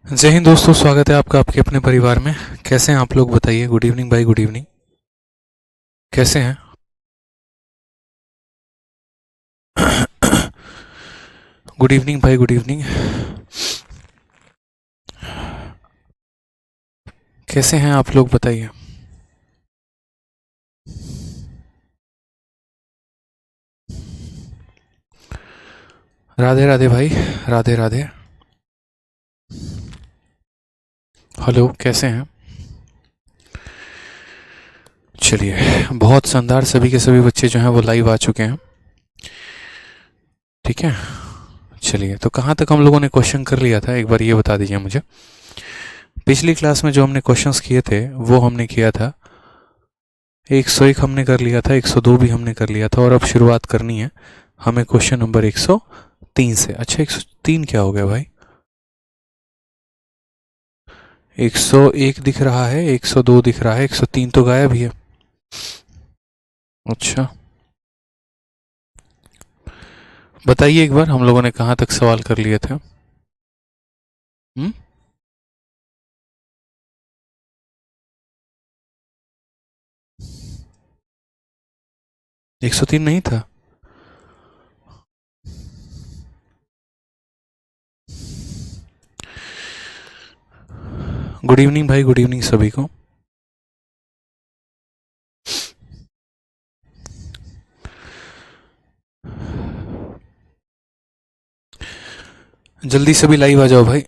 जय हिंद दोस्तों, स्वागत है आपका आपके अपने परिवार में। कैसे हैं आप लोग, बताइए। गुड इवनिंग भाई, गुड इवनिंग। कैसे हैं? गुड इवनिंग भाई, गुड इवनिंग। कैसे हैं आप लोग, बताइए। राधे राधे भाई, राधे राधे। हेलो, कैसे हैं? चलिए, बहुत शानदार। सभी के सभी बच्चे जो हैं वो लाइव आ चुके हैं। ठीक है, चलिए। तो कहाँ तक हम लोगों ने क्वेश्चन कर लिया था, एक बार ये बता दीजिए मुझे। पिछली क्लास में जो हमने क्वेश्चंस किए थे वो हमने किया था 101 हमने कर लिया था, 102 भी हमने कर लिया था, और अब शुरुआत करनी है हमें क्वेश्चन नंबर 103 से। अच्छा, 103 क्या हो गया भाई? 101 दिख रहा है, 102 दिख रहा है, 103 तो गायब ही है। अच्छा, बताइए एक बार, हम लोगों ने कहाँ तक सवाल कर लिए थे? 103 नहीं था? गुड इवनिंग भाई, गुड इवनिंग सभी को। जल्दी सभी लाइव आ जाओ भाई।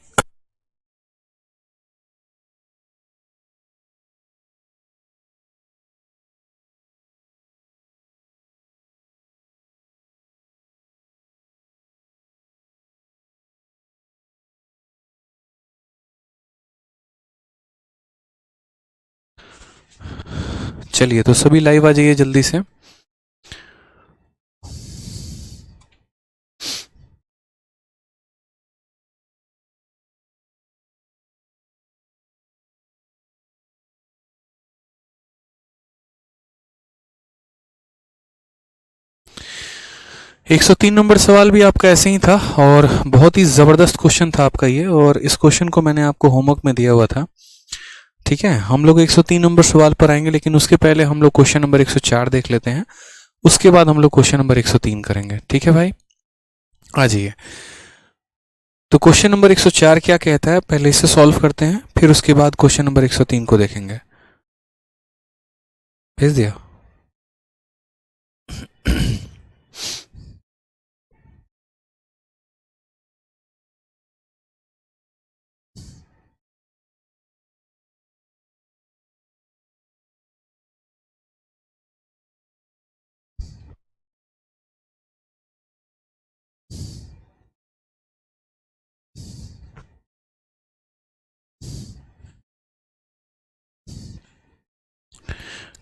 चलिए, तो सभी लाइव आ जाइए जल्दी से। एक सौ तीन नंबर सवाल भी आपका ऐसे ही था, और बहुत ही ज़बरदस्त क्वेश्चन था आपका ये, और इस क्वेश्चन को मैंने आपको होमवर्क में दिया हुआ था। ठीक है, हम लोग 103 नंबर सवाल पर आएंगे, लेकिन उसके पहले हम लोग क्वेश्चन नंबर 104 देख लेते हैं। उसके बाद हम लोग क्वेश्चन नंबर 103 करेंगे। ठीक है भाई, आ जाइए। तो क्वेश्चन नंबर 104 क्या कहता है, पहले इसे सॉल्व करते हैं, फिर उसके बाद क्वेश्चन नंबर 103 को देखेंगे। भेज दिया।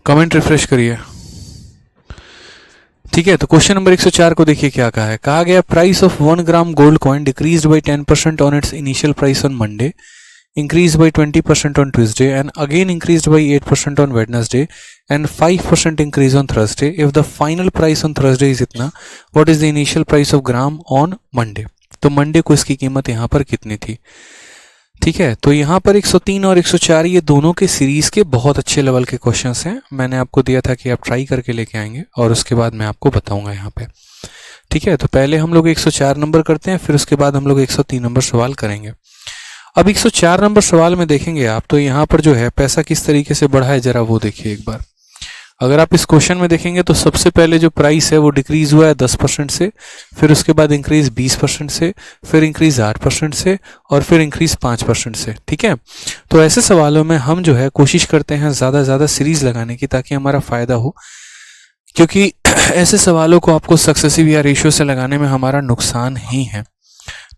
कमेंट रिफ्रेश करिए। ठीक है, तो क्वेश्चन नंबर 104 को देखिए क्या कहा है। कहा गया, price of 1 gram gold coin decreased bye 10% on it's initial price on Monday, increased by 20% on Tuesday, and again increased by 8% on Wednesday, and 5% increase on Thursday. If the final price on Thursday is इतना, what is the initial price of gram on Monday? तो Monday को इसकी कीमत यहाँ पर कितनी थी? ठीक है, तो यहाँ पर 103 और 104 ये दोनों के सीरीज के बहुत अच्छे लेवल के क्वेश्चंस हैं। मैंने आपको दिया था कि आप ट्राई करके लेके आएंगे, और उसके बाद मैं आपको बताऊंगा यहाँ पे। ठीक है, तो पहले हम लोग 104 नंबर करते हैं, फिर उसके बाद हम लोग 103 नंबर सवाल करेंगे। अब 104 नंबर सवाल में देखेंगे आप, तो यहाँ पर जो है पैसा किस तरीके से बढ़ा है, जरा वो देखिए एक बार। अगर आप इस क्वेश्चन में देखेंगे तो सबसे पहले जो प्राइस है वो डिक्रीज हुआ है 10% से, फिर उसके बाद इंक्रीज 20% से, फिर इंक्रीज 8% से, और फिर इंक्रीज 5% से। ठीक है, तो ऐसे सवालों में हम जो है कोशिश करते हैं ज़्यादा ज़्यादा सीरीज लगाने की, ताकि हमारा फ़ायदा हो, क्योंकि ऐसे सवालों को आपको सक्सेसिव या रेशियो से लगाने में हमारा नुकसान ही है।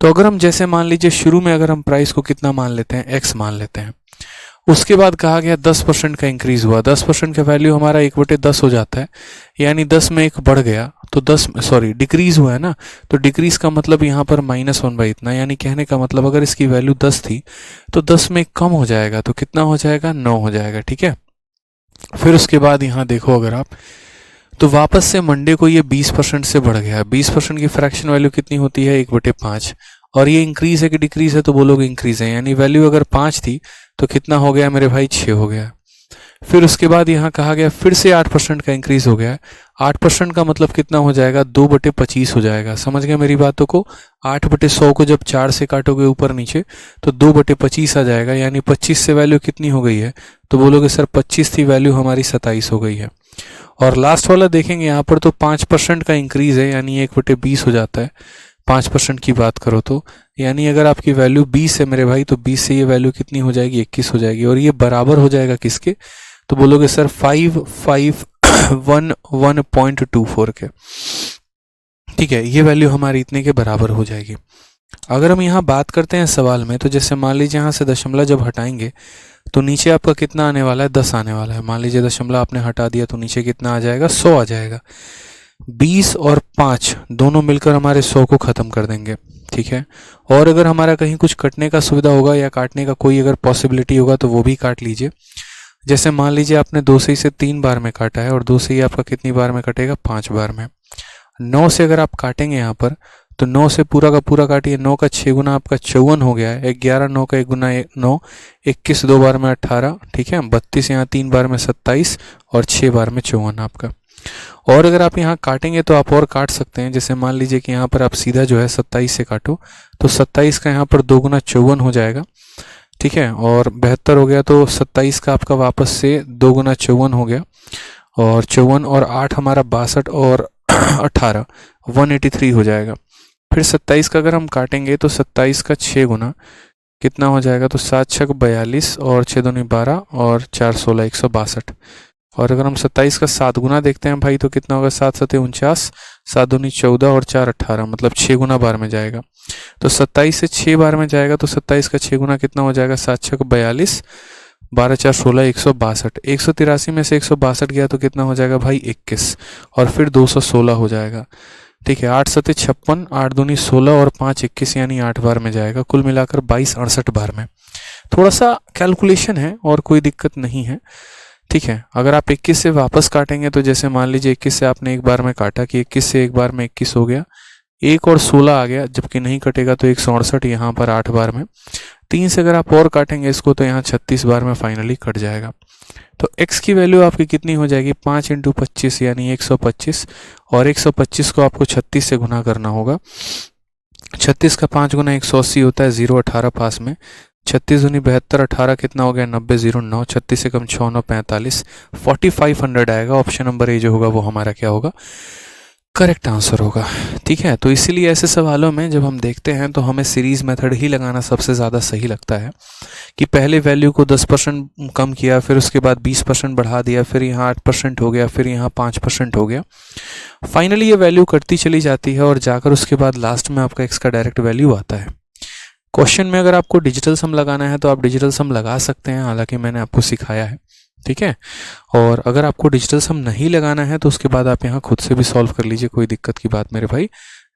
तो अगर हम जैसे मान लीजिए शुरू में अगर हम प्राइस को कितना मान लेते हैं, x मान लेते हैं, उसके बाद कहा गया 10% का इंक्रीज हुआ, 10% का वैल्यू हमारा 1/10 हो जाता है, यानी 10 में एक बढ़ गया, तो 10 सॉरी डिक्रीज हुआ है ना, तो डिक्रीज का मतलब यहाँ पर -1 इतना, यानी कहने का मतलब अगर इसकी वैल्यू 10 थी तो 10 में कम हो जाएगा, तो कितना हो जाएगा, 9 हो जाएगा। ठीक है, फिर उसके बाद यहाँ देखो अगर आप, तो वापस से मंडे को ये 20% से बढ़ गया। 20% की फ्रैक्शन वैल्यू कितनी होती है, 1/5, और ये इंक्रीज है कि डिक्रीज है, तो बोलोगे इंक्रीज है, यानी वैल्यू अगर 5 थी तो कितना हो गया मेरे भाई, 6 हो गया। फिर उसके बाद यहाँ कहा गया फिर से 8% का इंक्रीज हो गया है। 8% का मतलब कितना हो जाएगा, 2/25 हो जाएगा। समझ गए मेरी बातों को? 8/100 को जब 4 से काटोगे ऊपर नीचे तो 2/25 आ जाएगा, यानी 25 से वैल्यू कितनी हो गई है, तो बोलोगे सर 25 थी वैल्यू, हमारी 27 हो गई है। और लास्ट वाला देखेंगे यहाँ पर तो 5% का इंक्रीज है, यानी 1/20 हो जाता है 5% की बात करो तो, यानी अगर आपकी वैल्यू 20 है मेरे भाई, तो 20 से ये वैल्यू कितनी हो जाएगी, 21 हो जाएगी। और ये बराबर हो जाएगा किसके, तो बोलोगे सर 5511.24 के। ठीक है, ये वैल्यू हमारी इतने के बराबर हो जाएगी। अगर हम यहाँ बात करते हैं सवाल में, तो जैसे मान लीजिए यहाँ से दशमलव जब हटाएंगे तो नीचे आपका कितना आने वाला है, 10 आने वाला है। मान लीजिए दशमलव आपने हटा दिया तो नीचे कितना आ जाएगा, 100 आ जाएगा। 20 और 5 दोनों मिलकर हमारे 100 को ख़त्म कर देंगे। ठीक है, और अगर हमारा कहीं कुछ कटने का सुविधा होगा या काटने का कोई अगर पॉसिबिलिटी होगा तो वो भी काट लीजिए। जैसे मान लीजिए आपने 2 से इसे 3 बार में काटा है और 2 से ही आपका कितनी बार में कटेगा, 5 बार में। 9 से अगर आप काटेंगे यहाँ पर तो 9 से पूरा का पूरा काटिए, 9 का 6 गुना आपका 54 हो गया है। 11 9 का 1 गुना 9, 21 2 बार में 18, ठीक है, 32 यहाँ 3 बार में 27 और 6 बार में 54 आपका। और अगर आप यहाँ काटेंगे तो आप और काट सकते हैं। जैसे मान लीजिए कि यहाँ पर आप सीधा जो है 27 से काटो तो 27 का यहाँ पर 2 गुना 54 हो जाएगा। ठीक है, और 72 हो गया तो 27 का आपका वापस से 2 गुना 54 हो गया, और 54 और 8 हमारा 62 और 18 183 हो जाएगा। फिर 27 का अगर हम काटेंगे तो 27 का 6 गुना कितना हो जाएगा, तो 7 6 42 और 6 दूनी 12 और 4 16 162। और अगर हम 27 का 7 गुना देखते हैं भाई तो कितना होगा, 7 7 49, 7 दूनी 14 और 4 18, मतलब 6 गुना बार में जाएगा। तो 27 से 6 बार में जाएगा तो 27 का 6 गुना कितना हो जाएगा, 7 6 42, 12 4 16 162। 183 में से 162 गया तो कितना हो जाएगा भाई, 21, और फिर 216 हो जाएगा। ठीक है, 8 7 56, 8 दूनी 16 और 5 21, यानी 8 बार में जाएगा। कुल मिलाकर 22 68 बार में। थोड़ा सा कैलकुलेशन है और कोई दिक्कत नहीं है। ठीक है, अगर आप 21 से वापस काटेंगे तो जैसे मान लीजिए 21 से आपने एक बार में काटा कि 21 से एक बार में 21 हो गया, 1 और 16 आ गया, जबकि नहीं कटेगा तो 168 यहाँ पर 8 बार में। 3 से अगर आप और काटेंगे इसको तो यहाँ 36 बार में फाइनली कट जाएगा। तो x की वैल्यू आपकी कितनी हो जाएगी, 5 × 25 यानी 125, और 125 को आपको 36 से गुना करना होगा। 36 का 5 गुना 180 होता है, 0 18 पास में। 36 दूनी 72, 18 कितना हो गया, 90 0 9, 36 से कम 6 9 45, 4500 आएगा। ऑप्शन नंबर ए जो होगा वो हमारा क्या होगा, करेक्ट आंसर होगा। ठीक है, तो इसीलिए ऐसे सवालों में जब हम देखते हैं तो हमें सीरीज मेथड ही लगाना सबसे ज़्यादा सही लगता है, कि पहले वैल्यू को 10% कम किया, फिर उसके बाद 20% बढ़ा दिया, फिर यहाँ 8% हो गया, फिर यहाँ 5% हो गया। फाइनली ये वैल्यू कटती चली जाती है और जाकर उसके बाद लास्ट में आपका एक्स का डायरेक्ट वैल्यू आता है। क्वेश्चन में अगर आपको डिजिटल सम लगाना है तो आप डिजिटल सम लगा सकते हैं, हालांकि मैंने आपको सिखाया है। ठीक है, और अगर आपको डिजिटल सम नहीं लगाना है तो उसके बाद आप यहाँ खुद से भी सॉल्व कर लीजिए, कोई दिक्कत की बात मेरे भाई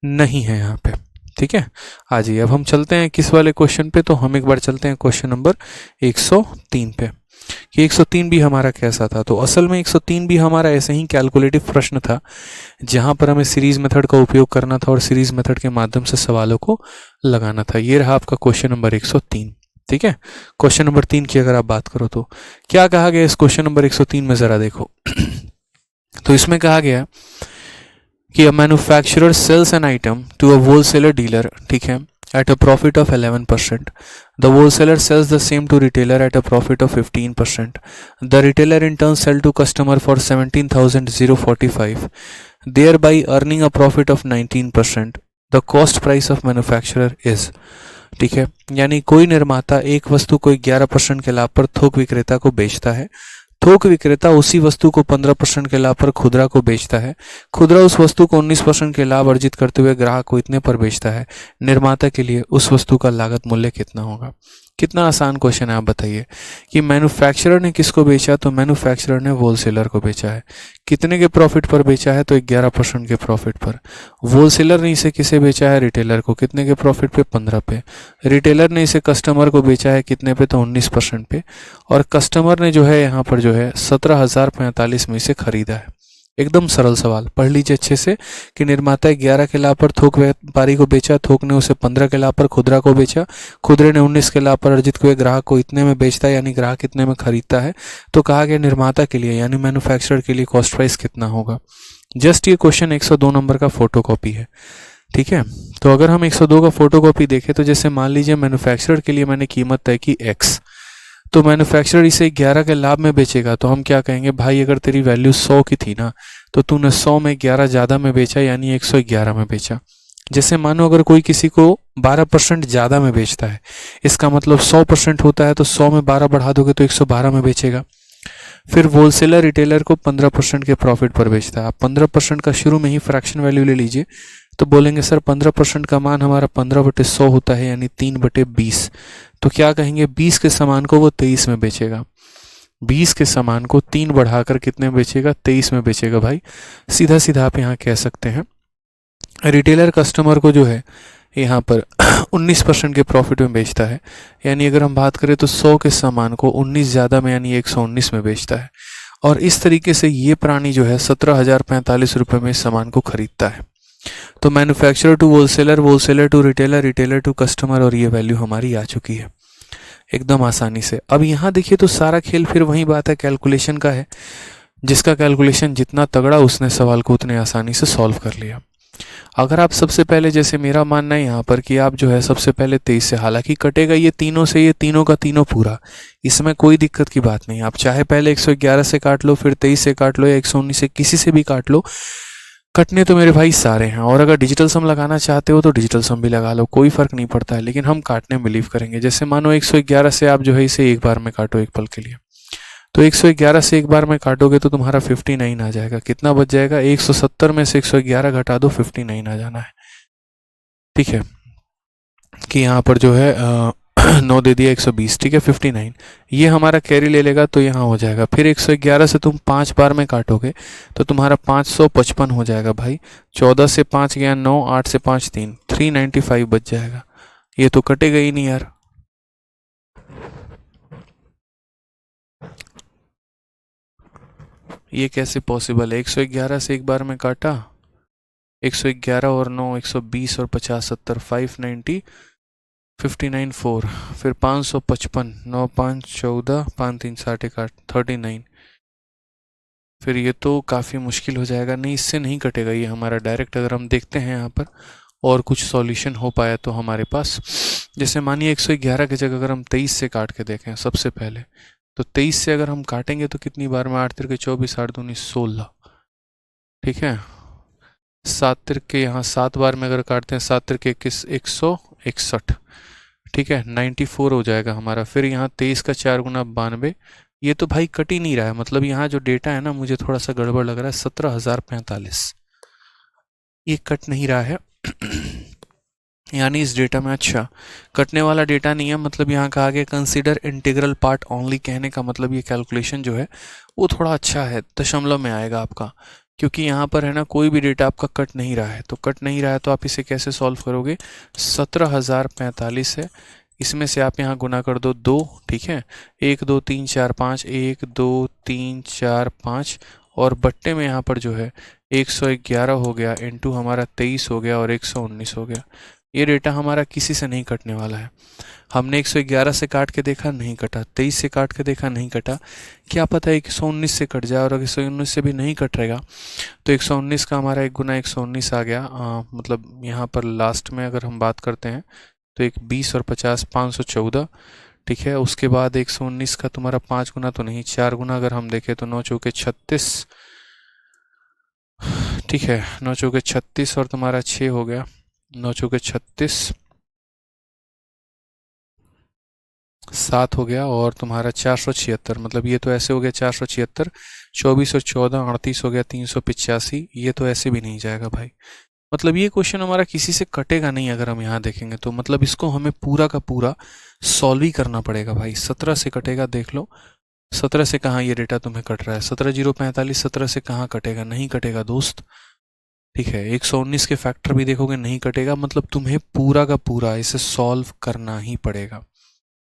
नहीं है यहाँ पे। ठीक है, आ जाइए अब हम चलते हैं किस वाले क्वेश्चन पे, तो हम एक बार चलते हैं क्वेश्चन नंबर 103 पे, कि 103 भी हमारा कैसा था। तो असल में 103 भी हमारा ऐसे ही कैलकुलेटिव प्रश्न था, जहां पर हमें सीरीज मेथड का उपयोग करना था और सीरीज मेथड के माध्यम से सवालों को लगाना था। ये रहा आपका क्वेश्चन नंबर 103। ठीक है, क्वेश्चन नंबर 3 की अगर आप बात करो तो क्या कहा गया इस क्वेश्चन नंबर 103 में, जरा देखो। तो इसमें कहा गया कि a manufacturer sells an item to a wholesaler dealer, ठीक है, at a profit of 11%. The wholesaler sells the same to retailer at a profit of 15%. The retailer in turn sell to customer for 17,045, thereby earning a profit of 19%. The cost price of manufacturer is, ठीक है, यानी कोई निर्माता एक वस्तु को 11% के लाभ पर थोक विक्रेता को बेचता है, थोक विक्रेता उसी वस्तु को 15% के लाभ पर खुदरा को बेचता है, खुदरा उस वस्तु को 19% के लाभ अर्जित करते हुए ग्राहक को इतने पर बेचता है। निर्माता के लिए उस वस्तु का लागत मूल्य कितना होगा। कितना आसान क्वेश्चन है, आप बताइए कि मैन्युफैक्चरर ने किसको बेचा, तो मैन्युफैक्चरर ने होलसेलर को बेचा है। कितने के प्रॉफिट पर बेचा है, तो 11% के प्रॉफिट पर। होलसेलर ने इसे किसे बेचा है, रिटेलर को। कितने के प्रॉफिट पे, 15 पे। रिटेलर ने इसे कस्टमर को बेचा है कितने पे, तो 19% पे। और कस्टमर ने जो है यहाँ पर जो है 17,045 में इसे खरीदा है। एकदम सरल सवाल, पढ़ लीजिए अच्छे से कि निर्माता 11 के लाभ पर थोक व्यापारी को बेचा, थोक ने उसे 15 के लाभ पर खुदरा को बेचा, खुदरे ने 19 के लाभ पर अर्जित को ग्राहक को इतने में बेचता है, यानी ग्राहक इतने में खरीदता है। तो कहा गया निर्माता के लिए यानी मैन्युफैक्चरर के लिए कॉस्ट प्राइस कितना होगा। जस्ट ये क्वेश्चन 102 नंबर का फोटो कॉपी है, ठीक है। तो अगर हम 102 का फोटो कॉपी देखें तो जैसे मान लीजिए मैन्युफैक्चरर के लिए मैंने कीमत तय की x, तो मैन्युफैक्चरर इसे 11 के लाभ में बेचेगा, तो हम क्या कहेंगे भाई अगर तेरी वैल्यू 100 की थी ना तो तूने 100 में 11 ज़्यादा में बेचा यानी 111 में बेचा। जैसे मानो अगर कोई किसी को 12% ज़्यादा में बेचता है, इसका मतलब 100% होता है, तो 100 में 12 बढ़ा दोगे तो 112 में बेचेगा। फिर होलसेलर रिटेलर को 15% के प्रॉफिट पर बेचता है। आप 15% का शुरू में ही फ्रैक्शन वैल्यू ले लीजिए, तो बोलेंगे सर 15% का मान हमारा 15/100 होता है यानी 3/20, तो क्या कहेंगे 20 के सामान को वो 23 में बेचेगा। 20 के सामान को 3 बढ़ाकर कितने में बेचेगा, 23 में बेचेगा भाई। सीधा सीधा आप यहाँ कह सकते हैं रिटेलर कस्टमर को जो है यहाँ पर 19% के प्रॉफिट में बेचता है, यानी अगर हम बात करें तो 100 के सामान को 19 ज़्यादा में यानी 119 में बेचता है। और इस तरीके से ये प्राणी जो है 17,045 रुपये में इस सामान को खरीदता है। तो manufacturer to wholesaler, wholesaler to retailer, retailer to customer, और ये वैल्यू हमारी आ चुकी है एकदम आसानी से। अब यहाँ देखिए तो सारा खेल फिर वही बात है, कैलकुलेशन का है। जिसका कैलकुलेशन जितना तगड़ा उसने सवाल को उतने आसानी से सॉल्व कर लिया। अगर आप सबसे पहले, जैसे मेरा मानना है यहाँ पर कि आप जो है सबसे पहले 23 से, हालांकि कटेगा ये तीनों से, ये तीनों का तीनों पूरा, इसमें कोई दिक्कत की बात नहीं। आप चाहे पहले 111 से काट लो, फिर 23 से काट लो, या 119 से, किसी से भी काट लो, कटने तो मेरे भाई सारे हैं। और अगर डिजिटल सम लगाना चाहते हो तो डिजिटल सम भी लगा लो, कोई फर्क नहीं पड़ता है, लेकिन हम काटने में बिलीव करेंगे। जैसे मानो 111 से आप जो है इसे एक बार में काटो एक पल के लिए, तो 111 से एक बार में काटोगे तो तुम्हारा 59 आ जाएगा। कितना बच जाएगा, 170 में से 111 घटा दो, 59 आ जाना है। ठीक है कि यहाँ पर जो है 9 दे दिया, 120, ठीक है 59, ये हमारा कैरी ले लेगा तो यहाँ हो जाएगा। फिर 111 से तुम 5 बार में काटोगे तो तुम्हारा 555 हो जाएगा भाई। 14 से 5 गया 9, 8 से 5 3, 395 बच जाएगा। ये तो कटेगा ही नहीं यार। ये कैसे पॉसिबल है, 111 से एक बार में काटा, 111 और 9, 120 और 50 70, 590, 59 4, फिर 555, 9 5 14, 5 3 60 39। फिर ये तो काफ़ी मुश्किल हो जाएगा, नहीं इससे नहीं कटेगा ये हमारा डायरेक्ट। अगर हम देखते हैं यहाँ पर और कुछ सॉल्यूशन हो पाया तो हमारे पास, जैसे मानिए 111 की जगह अगर हम 23 से काट के देखें सबसे पहले, तो 23 से अगर हम काटेंगे तो कितनी बार में, 8 तिरके 24, 8 दूनी 16, ठीक है। 7 तिरके यहाँ 7 बार में अगर काटते हैं, 7 तिरके 21, 161, ठीक है 94 हो जाएगा हमारा। फिर यहाँ 23 का 4 गुना 92, ये तो भाई कट ही नहीं रहा है, मतलब यहाँ जो डेटा है ना मुझे थोड़ा सा गड़बड़ लग रहा है। 17,045 ये कट नहीं रहा है यानी इस डेटा में, अच्छा कटने वाला डेटा नहीं है, मतलब यहाँ कहा गया कंसीडर इंटीग्रल पार्ट ओनली। कहने का मतलब ये कैलकुलेशन जो है वो थोड़ा अच्छा है, दशमलव में आएगा आपका, क्योंकि यहाँ पर है ना कोई भी डेटा आपका कट नहीं रहा है। तो कट नहीं रहा है तो आप इसे कैसे सॉल्व करोगे, 17,045 है, इसमें से आप यहाँ गुना कर दो 2, ठीक है 1 2 3 4 5, 1 2 3 4 5, और बट्टे में यहाँ पर जो है 111 हो गया, इंटू हमारा 23 हो गया और 119 हो गया। ये डेटा हमारा किसी से नहीं कटने वाला है। हमने 111 से काट के देखा नहीं कटा, 23 से काट के देखा नहीं कटा, क्या पता है 119 से कट जाए। और अगर 119 से भी नहीं कट रहेगा तो 119 का हमारा 1 गुना 119 आ गया। मतलब यहाँ पर लास्ट में अगर हम बात करते हैं तो एक 20 और 50, 514, ठीक है। उसके बाद 119 का तुम्हारा 5 गुना तो नहीं, 4 गुना अगर हम देखें तो 9 चौके 36, ठीक है 9 चौके 36 और तुम्हारा 6 हो गया, 9 चौके 36, 7 हो गया और तुम्हारा 476, मतलब ये तो ऐसे हो गया 476, 24 और 14 38 हो गया, 385, ये तो ऐसे भी नहीं जाएगा भाई। मतलब ये क्वेश्चन हमारा किसी से कटेगा नहीं अगर हम यहाँ देखेंगे तो, मतलब इसको हमें पूरा का पूरा सॉल्व ही करना पड़ेगा भाई। 17 से कटेगा, देख लो 17 से कहाँ ये डेटा तुम्हें कट रहा है, 17,045 17 से कहाँ कटेगा, नहीं कटेगा दोस्त, ठीक है। 119 के फैक्टर भी देखोगे नहीं कटेगा, मतलब तुम्हें पूरा का पूरा इसे सॉल्व करना ही पड़ेगा,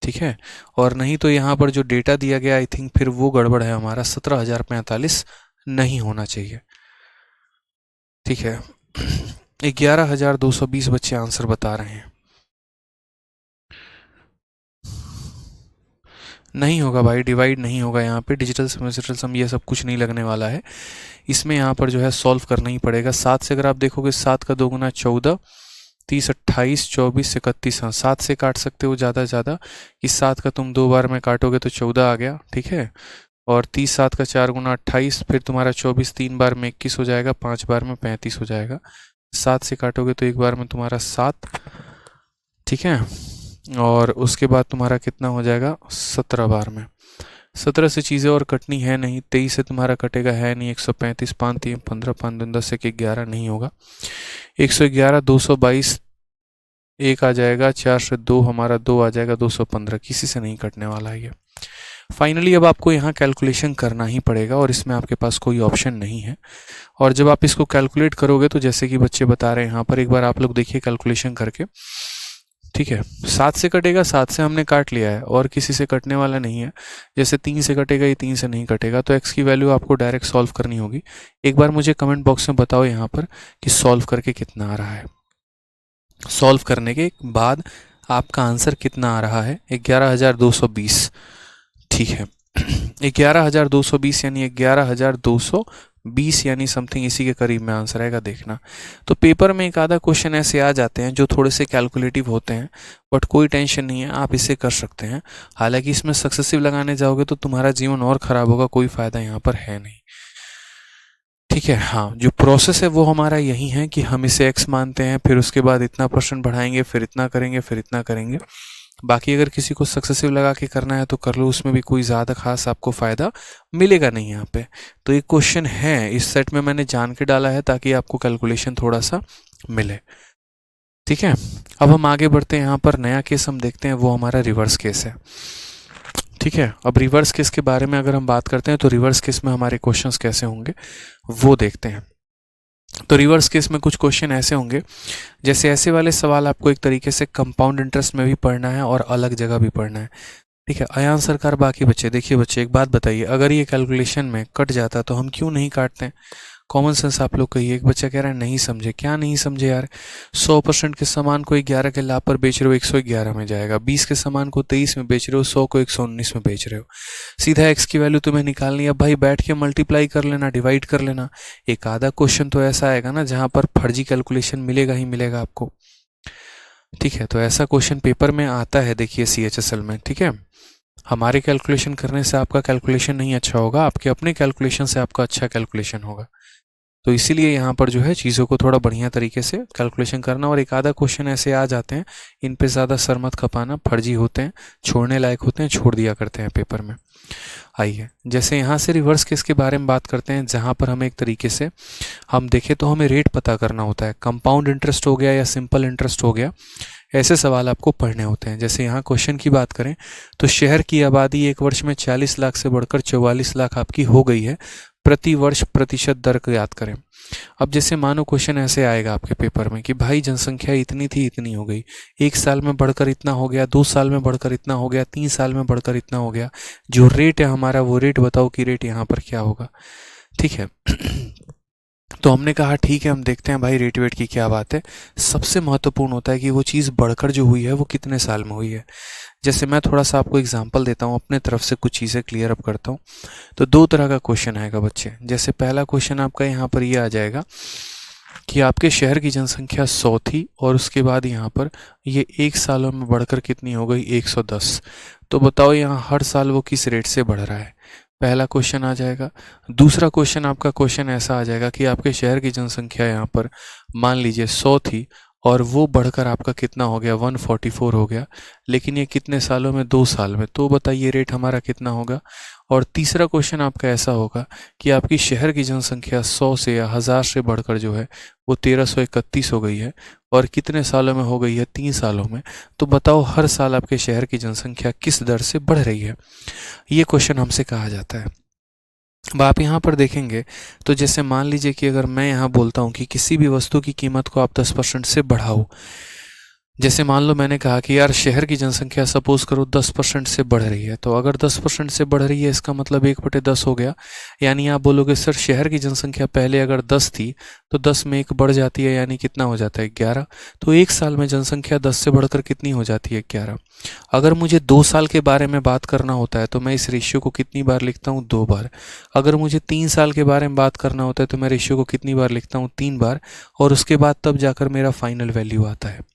ठीक है। और नहीं तो यहाँ पर जो डेटा दिया गया आई थिंक फिर वो गड़बड़ है हमारा, 17,045 नहीं होना चाहिए। ठीक है। 11,220 बच्चे आंसर बता रहे हैं। नहीं होगा भाई, डिवाइड नहीं होगा यहाँ पे, डिजिटल सम ये सब कुछ नहीं लगने वाला है इसमें। यहाँ पर जो है सॉल्व करना ही पड़ेगा। 7 से अगर आप देखोगे, 7 का 2 गुना 14, 30 28 24 31, हाँ 7 से काट सकते हो ज़्यादा से ज़्यादा। इस 7 का तुम 2 बार में काटोगे तो 14 आ गया, ठीक है। और 30 7 का 4 गुना 28, फिर तुम्हारा 24 3 बार में 21 हो जाएगा, 5 बार में 35 हो जाएगा। 7 से काटोगे तो एक बार में तुम्हारा 7, ठीक है। और उसके बाद तुम्हारा कितना हो जाएगा, 17 बार में। 17 से चीज़ें और कटनी है नहीं, 23 से तुम्हारा कटेगा है नहीं, 135 5 3 15 5 2 10 1 11 नहीं होगा। 111 222 1 आ जाएगा, 4 से 2 हमारा 2 आ जाएगा, 215 किसी से नहीं कटने वाला है ये। फाइनली अब आपको यहाँ कैलकुलेशन करना ही पड़ेगा और इसमें आपके पास कोई ऑप्शन नहीं है। और जब आप इसको कैलकुलेट करोगे तो जैसे कि बच्चे बता रहे हैं यहाँ पर, एक बार आप लोग देखिए कैलकुलेशन करके, ठीक है। 7 से कटेगा, 7 से हमने काट लिया है और किसी से कटने वाला नहीं है। जैसे 3 से कटेगा, ये 3 से नहीं कटेगा, तो x की वैल्यू आपको डायरेक्ट सॉल्व करनी होगी। एक बार मुझे कमेंट बॉक्स में बताओ यहाँ पर कि सॉल्व करके कितना आ रहा है। सॉल्व करने के बाद आपका आंसर कितना आ रहा है, 11,220, ठीक है। 11,220 यानी 11,220 यानी समथिंग इसी के करीब में आंसर आएगा, देखना। तो पेपर में एक आधा क्वेश्चन ऐसे आ जाते हैं जो थोड़े से कैलकुलेटिव होते हैं, बट कोई टेंशन नहीं है, आप इसे कर सकते हैं। हालांकि इसमें सक्सेसिव लगाने जाओगे तो तुम्हारा जीवन और ख़राब होगा, कोई फ़ायदा यहाँ पर है नहीं, ठीक है। हाँ, जो प्रोसेस है वो हमारा यही है कि हम इसे x मानते हैं, फिर उसके बाद इतना % बढ़ाएंगे, फिर इतना करेंगे, फिर इतना करेंगे। बाकी अगर किसी को सक्सेसिव लगा के करना है तो कर लो, उसमें भी कोई ज़्यादा खास आपको फ़ायदा मिलेगा नहीं यहाँ पे। तो एक क्वेश्चन है इस सेट में मैंने जान के डाला है ताकि आपको कैलकुलेशन थोड़ा सा मिले, ठीक है। अब हम आगे बढ़ते हैं, यहाँ पर नया केस हम देखते हैं, वो हमारा रिवर्स केस है, ठीक है। अब रिवर्स केस के बारे में अगर हम बात करते हैं तो रिवर्स केस में हमारे क्वेश्चंस कैसे होंगे वो देखते हैं। तो रिवर्स केस में कुछ क्वेश्चन ऐसे होंगे, जैसे ऐसे वाले सवाल आपको एक तरीके से कंपाउंड इंटरेस्ट में भी पढ़ना है और अलग जगह भी पढ़ना है, ठीक है। अयान सरकार, बाकी बच्चे देखिए, बच्चे एक बात बताइए, अगर ये कैलकुलेशन में कट जाता तो हम क्यों नहीं काटते हैं? कॉमन सेंस आप लोग कहिए। एक बच्चा कह रहा है नहीं समझे, क्या नहीं समझे यार? 100% के सामान को 11 के लाभ पर बेच रहे हो, 111 में जाएगा। 20 के सामान को 23 में बेच रहे हो, 100 को 119 में बेच रहे हो। सीधा x की वैल्यू तुम्हें निकालनी है। अब भाई बैठ के मल्टीप्लाई कर लेना, डिवाइड कर लेना। एक आधा क्वेश्चन तो ऐसा आएगा ना जहाँ पर फर्जी कैलकुलेशन मिलेगा ही मिलेगा आपको, ठीक है। तो ऐसा क्वेश्चन पेपर में आता है, देखिए CHSL में, ठीक है। हमारे कैलकुलेशन करने से आपका कैलकुलेशन नहीं अच्छा होगा, आपके अपने कैलकुलेशन से आपका अच्छा कैलकुलेशन होगा। तो इसीलिए यहाँ पर जो है चीज़ों को थोड़ा बढ़िया तरीके से कैलकुलेशन करना। और एक आधा क्वेश्चन ऐसे आ जाते हैं, इन पे ज़्यादा सर मत खपाना, फर्जी होते हैं, छोड़ने लायक होते हैं, छोड़ दिया करते हैं पेपर में। आइए, जैसे यहाँ से रिवर्स केस के बारे में बात करते हैं, जहाँ पर हमें एक तरीके से हम देखें तो हमें रेट पता करना होता है। कंपाउंड इंटरेस्ट हो गया या सिंपल इंटरेस्ट हो गया, ऐसे सवाल आपको पढ़ने होते हैं। जैसे यहाँ क्वेश्चन की बात करें तो शहर की आबादी एक वर्ष में 40 लाख से बढ़कर 44 लाख आपकी हो गई है, प्रति वर्ष प्रतिशत दर को याद करें। अब जैसे मानो क्वेश्चन ऐसे आएगा आपके पेपर में कि भाई जनसंख्या इतनी थी, इतनी हो गई, 1 साल में बढ़कर इतना हो गया, 2 साल में बढ़कर इतना हो गया, 3 साल में बढ़कर इतना हो गया। जो रेट है हमारा, वो रेट बताओ कि रेट यहाँ पर क्या होगा, ठीक है। तो हमने कहा ठीक है, हम देखते हैं भाई रेट वेट की क्या बात है। सबसे महत्वपूर्ण होता है कि वो चीज़ बढ़कर जो हुई है वो कितने साल में हुई है। जैसे मैं थोड़ा सा आपको एग्जांपल देता हूँ, अपने तरफ से कुछ चीज़ें क्लियर अप करता हूँ। तो 2 तरह का क्वेश्चन आएगा बच्चे। जैसे पहला क्वेश्चन आपका यहाँ पर ये आ जाएगा कि आपके शहर की जनसंख्या 100 थी और उसके बाद यहाँ पर ये 1 सालों में बढ़कर कितनी हो गई, 110। तो बताओ यहाँ हर साल वो किस रेट से बढ़ रहा है, पहला क्वेश्चन आ जाएगा। दूसरा क्वेश्चन आपका क्वेश्चन ऐसा आ जाएगा कि आपके शहर की जनसंख्या यहाँ पर मान लीजिए 100 थी और वो बढ़कर आपका कितना हो गया, 144 हो गया, लेकिन ये कितने सालों में, 2 साल में। तो बताइए रेट हमारा कितना होगा। और तीसरा क्वेश्चन आपका ऐसा होगा कि आपकी शहर की जनसंख्या 100 से या 1000 से बढ़कर जो है वो 1331 हो गई है और कितने सालों में हो गई है, 3 सालों में। तो बताओ हर साल आपके शहर की जनसंख्या किस दर से बढ़ रही है, ये क्वेश्चन हमसे कहा जाता है। अब आप यहाँ पर देखेंगे तो जैसे मान लीजिए कि अगर मैं यहाँ बोलता हूँ कि किसी भी वस्तु की कीमत को आप 10% से बढ़ाओ, जैसे मान लो मैंने कहा कि यार शहर की जनसंख्या सपोज करो 10% से बढ़ रही है, तो अगर 10% से बढ़ रही है इसका मतलब 1/10 हो गया। यानी आप बोलोगे सर शहर की जनसंख्या पहले अगर 10 थी तो 10 में एक बढ़ जाती है, यानी कितना हो जाता है 11। तो एक साल में जनसंख्या 10 से बढ़कर कितनी हो जाती है 11। अगर मुझे 2 साल के बारे में बात करना होता है तो मैं इस रेशियो को कितनी बार लिखता हूँ 2 बार। अगर मुझे 3 साल के बारे में बात करना होता है तो मैं रेशियो को कितनी बार लिखता हूँ 3 बार, और उसके बाद तब जाकर मेरा फाइनल वैल्यू आता है।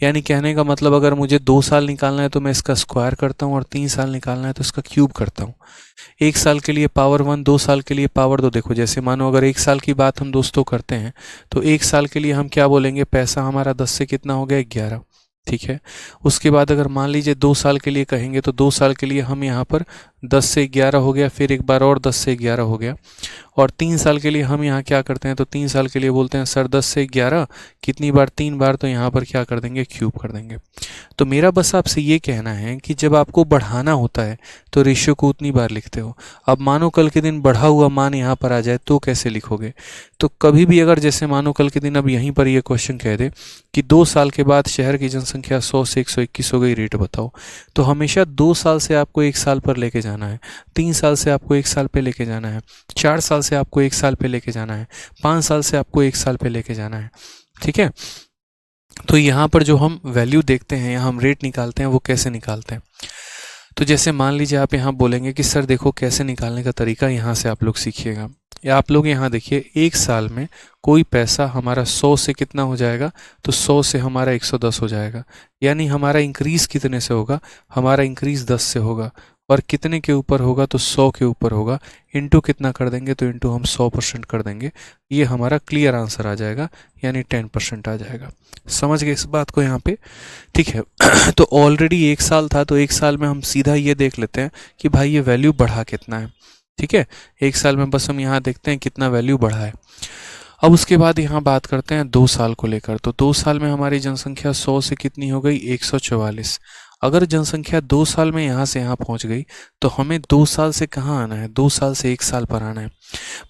यानी कहने का मतलब अगर मुझे 2 साल निकालना है तो मैं इसका स्क्वायर करता हूँ, और 3 साल निकालना है तो इसका क्यूब करता हूँ। एक साल के लिए पावर 1, 2 साल के लिए पावर 2। देखो जैसे मानो अगर एक साल की बात हम दोस्तों करते हैं तो एक साल के लिए हम क्या बोलेंगे, पैसा हमारा 10 से कितना हो गया 11, ठीक है। उसके बाद अगर मान लीजिए 2 साल के लिए कहेंगे तो 2 साल के लिए हम यहाँ पर 10 से 11 हो गया, फिर एक बार और 10 से 11 हो गया। और 3 साल के लिए हम यहाँ क्या करते हैं, तो 3 साल के लिए बोलते हैं सर 10 से 11 कितनी बार, 3 बार, तो यहाँ पर क्या कर देंगे क्यूब कर देंगे। तो मेरा बस आपसे ये कहना है कि जब आपको बढ़ाना होता है तो रेशियो को उतनी बार लिखते हो। अब मानो कल के दिन बढ़ा हुआ मान यहाँ पर आ जाए तो कैसे लिखोगे। तो कभी भी अगर जैसे मानो कल के दिन अब यहीं पर ये क्वेश्चन कह दे कि 2 साल के बाद शहर की जनसंख्या 100 से 121 हो गई, रेट बताओ, तो हमेशा 2 साल से आपको 1 साल पर लेके जाना है, 3 साल से आपको 1 साल पे लेके जाना है, 4 साल से आपको 1 साल पे लेके जाना है, 5 साल से आपको 1 साल पे लेके जाना है, ठीक है। तो यहाँ पर जो हम वैल्यू देखते हैं, यहाँ हम रेट निकालते हैं, वो कैसे निकालते हैं। तो जैसे मान लीजिए आप यहाँ बोलेंगे कि सर देखो कैसे निकालने का तरीका, यहाँ से आप लोग सीखिएगा। या आप लोग यहाँ देखिए, एक साल में कोई पैसा हमारा 100 से कितना हो जाएगा, तो 100 से हमारा 110 हो जाएगा। यानी हमारा इंक्रीज़ कितने से होगा, हमारा इंक्रीज़ 10 से होगा। और कितने के ऊपर होगा, तो 100 के ऊपर होगा। इंटू कितना कर देंगे, तो इंटू हम 100% कर देंगे। ये हमारा क्लियर आंसर आ जाएगा, यानी 10% आ जाएगा। समझ गए इस बात को यहाँ पे, ठीक है। तो ऑलरेडी 1 साल था, तो 1 साल में हम सीधा ये देख लेते हैं कि भाई ये वैल्यू बढ़ा कितना है, ठीक है। 1 साल में बस हम यहाँ देखते हैं कितना वैल्यू बढ़ा है। अब उसके बाद यहाँ बात करते हैं 2 साल को लेकर। तो 2 साल में हमारी जनसंख्या 100 से कितनी हो गई 144। अगर जनसंख्या 2 साल में यहाँ से यहाँ पहुँच गई तो हमें 2 साल से कहाँ आना है, 2 साल से 1 साल पर आना है।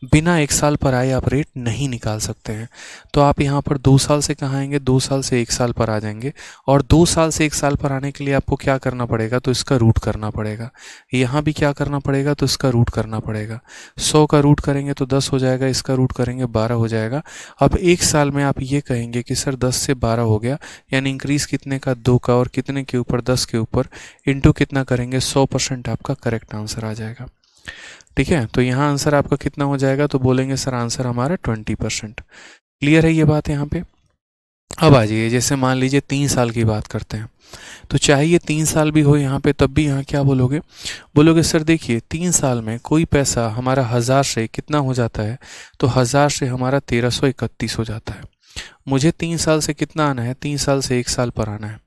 बिना 1 साल पर आए आप रेट नहीं निकाल सकते हैं। तो आप यहाँ पर 2 साल से कहाँ आएंगे, 2 साल से 1 साल पर आ जाएंगे। और 2 साल से 1 साल पर आने के लिए आपको क्या करना पड़ेगा, तो इसका रूट करना पड़ेगा। यहाँ भी क्या करना पड़ेगा, तो इसका रूट करना पड़ेगा। 100 का रूट करेंगे तो 10 हो जाएगा, इसका रूट करेंगे 12 हो जाएगा। अब 1 साल में आप ये कहेंगे कि सर 10 से 12 हो गया, यानी इंक्रीज़ कितने का, 2 का, और कितने के ऊपर, 10 के ऊपर, इंटू कितना करेंगे 100%, आपका करेक्ट आंसर आ जाएगा, ठीक है। तो यहाँ आंसर आपका कितना हो जाएगा, तो बोलेंगे सर आंसर हमारा 20%। क्लियर है ये बात यहाँ पे। अब आ जाइए, जैसे मान लीजिए 3 साल की बात करते हैं, तो चाहे ये 3 साल भी हो यहाँ पे, तब भी यहाँ क्या बोलोगे, बोलोगे सर देखिए 3 साल में कोई पैसा हमारा 1000 से कितना हो जाता है, तो 1000 से हमारा 1331 हो जाता है। मुझे 3 साल से कितना आना है, 3 साल से 1 साल पर आना है।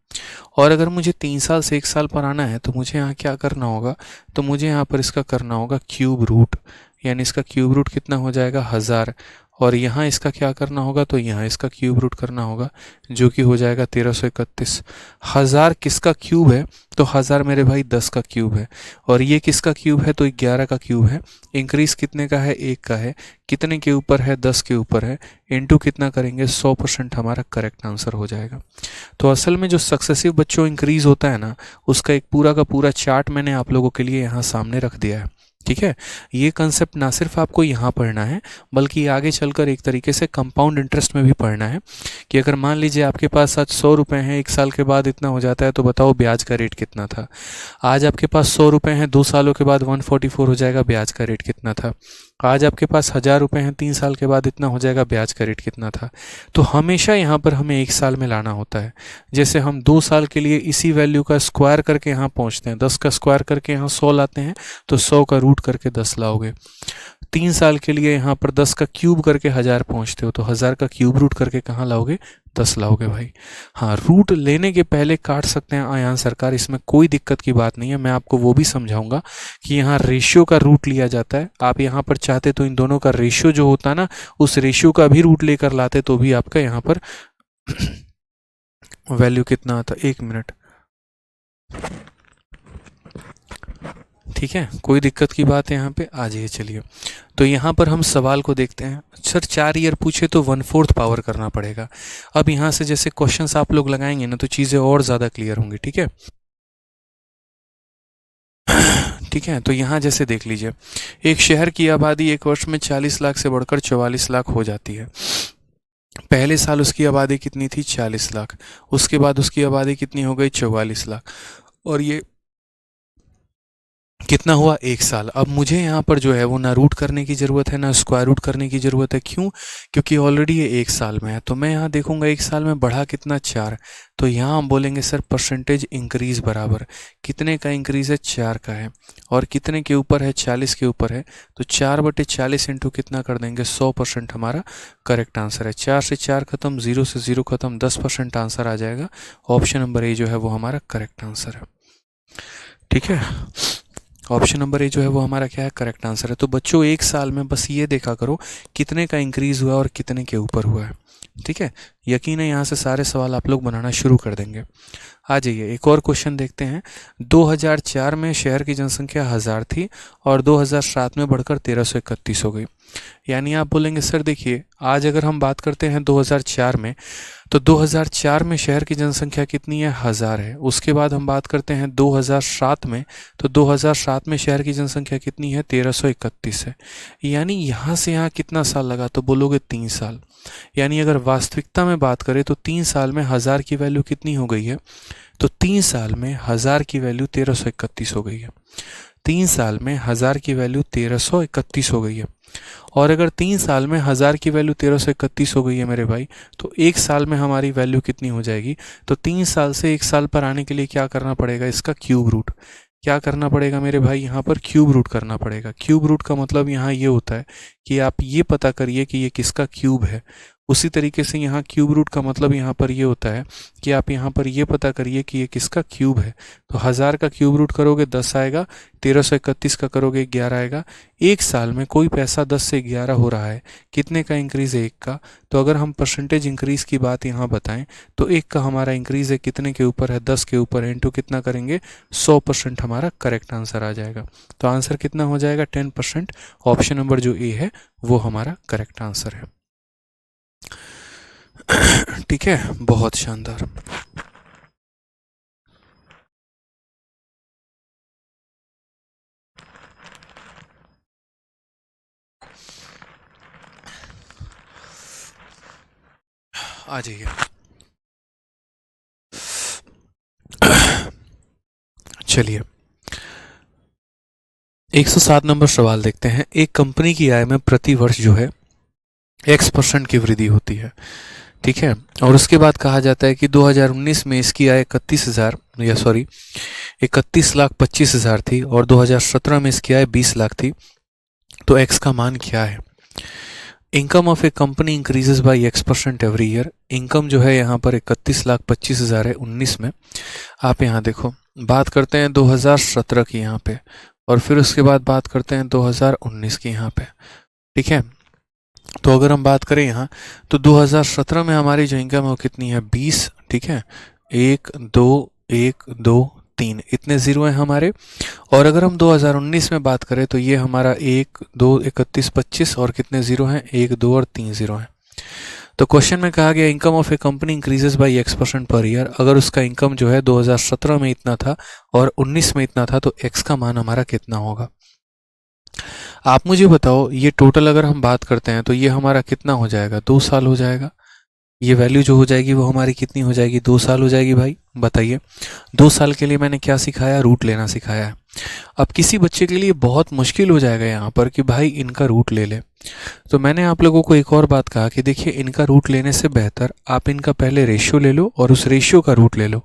और अगर मुझे 3 साल से 1 साल पर आना है तो मुझे यहाँ क्या करना होगा, तो मुझे यहाँ पर इसका करना होगा क्यूब रूट। यानी इसका क्यूब रूट कितना हो जाएगा 1000। और यहाँ इसका क्या करना होगा, तो यहाँ इसका क्यूब रूट करना होगा, जो कि हो जाएगा 1331। 1000 किसका क्यूब है, तो 1000 मेरे भाई 10 का क्यूब है। और ये किसका क्यूब है, तो 11 का क्यूब है। इंक्रीज कितने का है, 1 का है। कितने के ऊपर है, 10 के ऊपर है। इंटू कितना करेंगे 100%, हमारा करेक्ट आंसर हो जाएगा। तो असल में जो सक्सेसिव बच्चों इंक्रीज होता है ना, उसका एक पूरा का पूरा चार्ट मैंने आप लोगों के लिए यहाँ सामने रख दिया है, ठीक है। ये कंसेप्ट ना सिर्फ आपको यहाँ पढ़ना है, बल्कि आगे चलकर एक तरीके से कंपाउंड इंटरेस्ट में भी पढ़ना है। कि अगर मान लीजिए आपके पास आज 100 रुपये हैं, 1 साल के बाद इतना हो जाता है, तो बताओ ब्याज का रेट कितना था। आज आपके पास 100 रुपये हैं, 2 सालों के बाद 144 हो जाएगा, ब्याज का रेट कितना था। आज आपके पास 1000 रुपये हैं, 3 साल के बाद इतना हो जाएगा, ब्याज का रेट कितना था। तो हमेशा यहाँ पर हमें 1 साल में लाना होता है। जैसे हम 2 साल के लिए इसी वैल्यू का स्क्वायर करके यहाँ पहुँचते हैं, 10 का स्क्वायर करके यहाँ 100 लाते हैं, तो 100 का रूट करके 10 लाओगे। 3 साल के लिए यहाँ पर 10 का क्यूब करके 1000 पहुँचते हो, तो 1000 का क्यूब रूट करके कहाँ लाओगे, 10 लाओगे भाई। हाँ, रूट लेने के पहले काट सकते हैं आयान सरकार, इसमें कोई दिक्कत की बात नहीं है। मैं आपको वो भी समझाऊंगा कि यहाँ रेशियो का रूट लिया जाता है। आप यहाँ पर चाहते तो इन दोनों का रेशियो जो होता है ना, उस रेशियो का भी रूट लेकर लाते तो भी आपका यहाँ पर वैल्यू कितना आता, 1 मिनट। ठीक है, कोई दिक्कत की बात है यहाँ पे? आ जाइए चलिए। तो यहाँ पर हम सवाल को देखते हैं। सर 4 ईयर पूछे तो 1/4 पावर करना पड़ेगा। अब यहाँ से जैसे क्वेश्चंस आप लोग लगाएंगे ना तो चीज़ें और ज़्यादा क्लियर होंगी। ठीक है, ठीक है। तो यहाँ जैसे देख लीजिए, एक शहर की आबादी एक वर्ष में 40 लाख से बढ़कर 44 लाख हो जाती है। पहले साल उसकी आबादी कितनी थी? 40 लाख। उसके बाद उसकी आबादी कितनी हो गई? 44 लाख। और ये कितना हुआ? 1 साल। अब मुझे यहाँ पर जो है वो ना रूट करने की ज़रूरत है ना स्क्वायर रूट करने की ज़रूरत है। क्यों? क्योंकि ऑलरेडी ये 1 साल में है। तो मैं यहाँ देखूंगा 1 साल में बढ़ा कितना? 4। तो यहाँ हम बोलेंगे सर परसेंटेज इंक्रीज बराबर कितने का इंक्रीज है? 4 का है। और कितने के ऊपर है? 40 के ऊपर है। तो 4/40 इंटू कितना कर देंगे? 100% हमारा करेक्ट आंसर है। 4 से 4 खत्म, 0 से 0 खत्म, 10% आंसर आ जाएगा। ऑप्शन नंबर ए जो है वो हमारा करेक्ट आंसर है। ठीक है, ऑप्शन नंबर ए जो है वो हमारा क्या है? करेक्ट आंसर है। तो बच्चों 1 साल में बस ये देखा करो कितने का इंक्रीज हुआ और कितने के ऊपर हुआ है। ठीक है, यकीन है यहाँ से सारे सवाल आप लोग बनाना शुरू कर देंगे। आ जाइए एक और क्वेश्चन देखते हैं। 2004 में शहर की जनसंख्या 1000 थी और 2007 में बढ़कर 1331 हो गई। यानी आप बोलेंगे सर देखिए, आज अगर हम बात करते हैं 2004 में, तो 2004 में शहर की जनसंख्या कितनी है? 1000 है। उसके बाद हम बात करते हैं 2007 में, तो 2007 में शहर की जनसंख्या कितनी है? 1331 है। यानी यहाँ से यहाँ कितना साल लगा? तो बोलोगे 3 साल। यानी अगर वास्तविकता में बात करें तो 3 साल में 1000 की वैल्यू कितनी हो गई है? तो 3 साल में 1000 की वैल्यू 1331 हो गई है। 3 साल में 1000 की वैल्यू 1331 हो गई है। और अगर 3 साल में 1000 की वैल्यू 1331 हो गई है मेरे भाई, तो 1 साल में हमारी वैल्यू कितनी हो जाएगी? तो 3 साल से 1 साल पर आने के लिए क्या करना पड़ेगा? इसका क्यूब रूट। क्या करना पड़ेगा मेरे भाई? यहाँ पर क्यूब रूट करना पड़ेगा। क्यूब रूट का मतलब यहाँ ये होता है कि आप ये पता करिए कि ये किसका क्यूब है। उसी तरीके से यहाँ क्यूब रूट का मतलब यहाँ पर ये होता है कि आप यहाँ पर ये पता करिए कि ये किसका क्यूब है। तो 1000 का क्यूब रूट करोगे 10 आएगा, 1331 का करोगे 11 आएगा। 1 साल में कोई पैसा 10 से 11 हो रहा है, कितने का इंक्रीज है? 1 का। तो अगर हम परसेंटेज इंक्रीज की बात यहाँ बताएं तो 1 का हमारा इंक्रीज है कितने के ऊपर है? 10 के ऊपर है। इंटू कितना करेंगे? 100% हमारा करेक्ट आंसर आ जाएगा। तो आंसर कितना हो जाएगा? 10%। ऑप्शन नंबर जो ए है वो हमारा करेक्ट आंसर है। ठीक है, बहुत शानदार। आ जाइए। चलिए 107 नंबर सवाल देखते हैं। एक कंपनी की आय में प्रति वर्ष जो है X% की वृद्धि होती है। ठीक है, और उसके बाद कहा जाता है कि 2019 में इसकी आय 31 लाख 25 हजार थी और 2017 में इसकी आय 20 लाख थी। तो X का मान क्या है? Income of A company increases by X% every year. Income जो है यहाँ पर 31 लाख 25 हजार है 19 में। आप यहाँ देखो, बात करते हैं 2017 की यहाँ पे, और फिर उसके बाद बात करते हैं 2019 की यहाँ पे। ठीक है, तो अगर हम बात करें यहाँ तो 2017 में हमारी जो इनकम है वो कितनी है? 20। ठीक है, 1 2 1 2 3 इतने ज़ीरो हैं हमारे। और अगर हम 2019 में बात करें तो ये हमारा 1 2 31 25 और कितने ज़ीरो हैं? 1 2 और 3 ज़ीरो हैं। तो क्वेश्चन में कहा गया income of A company increases by X% per year. अगर उसका इनकम जो है 2017 में इतना था और 19 में इतना था, तो X का मान हमारा कितना होगा? आप मुझे बताओ, ये टोटल अगर हम बात करते हैं तो ये हमारा कितना हो जाएगा? 2 साल हो जाएगा। ये वैल्यू जो हो जाएगी वो हमारी कितनी हो जाएगी? 2 साल हो जाएगी। भाई बताइए, 2 साल के लिए मैंने क्या सिखाया? रूट लेना सिखाया है। अब किसी बच्चे के लिए बहुत मुश्किल हो जाएगा यहाँ पर कि भाई इनका रूट ले ले, तो मैंने आप लोगों को एक और बात कहा कि देखिए, इनका रूट लेने से बेहतर आप इनका पहले रेशियो ले लो और उस रेशियो का रूट ले लो।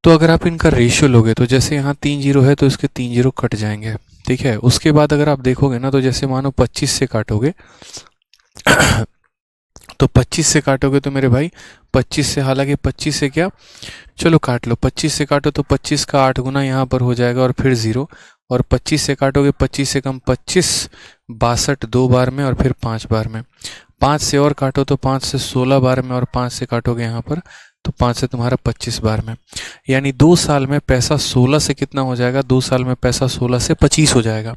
तो अगर आप इनका रेशियो लोगे तो जैसे यहाँ 3 जीरो है तो इसके 3 जीरो कट जाएंगे। ठीक है, उसके बाद अगर आप देखोगे ना तो जैसे मानो 25 से काटोगे तो 25 से काटोगे तो मेरे भाई 25 से, हालांकि 25 से क्या, चलो काट लो, 25 से काटो तो 25 का 8 गुना यहाँ पर हो जाएगा और फिर 0। और 25 से काटोगे 25 से कम 25, 62 2 बार में और फिर 5 बार में। 5 से और काटो तो 5 से 16 बार में और 5 से काटोगे यहाँ पर तो 5 से तुम्हारा 25 बार में, यानी 2 साल में पैसा 16 से कितना हो जाएगा, 2 साल में पैसा 16 से 25 हो जाएगा।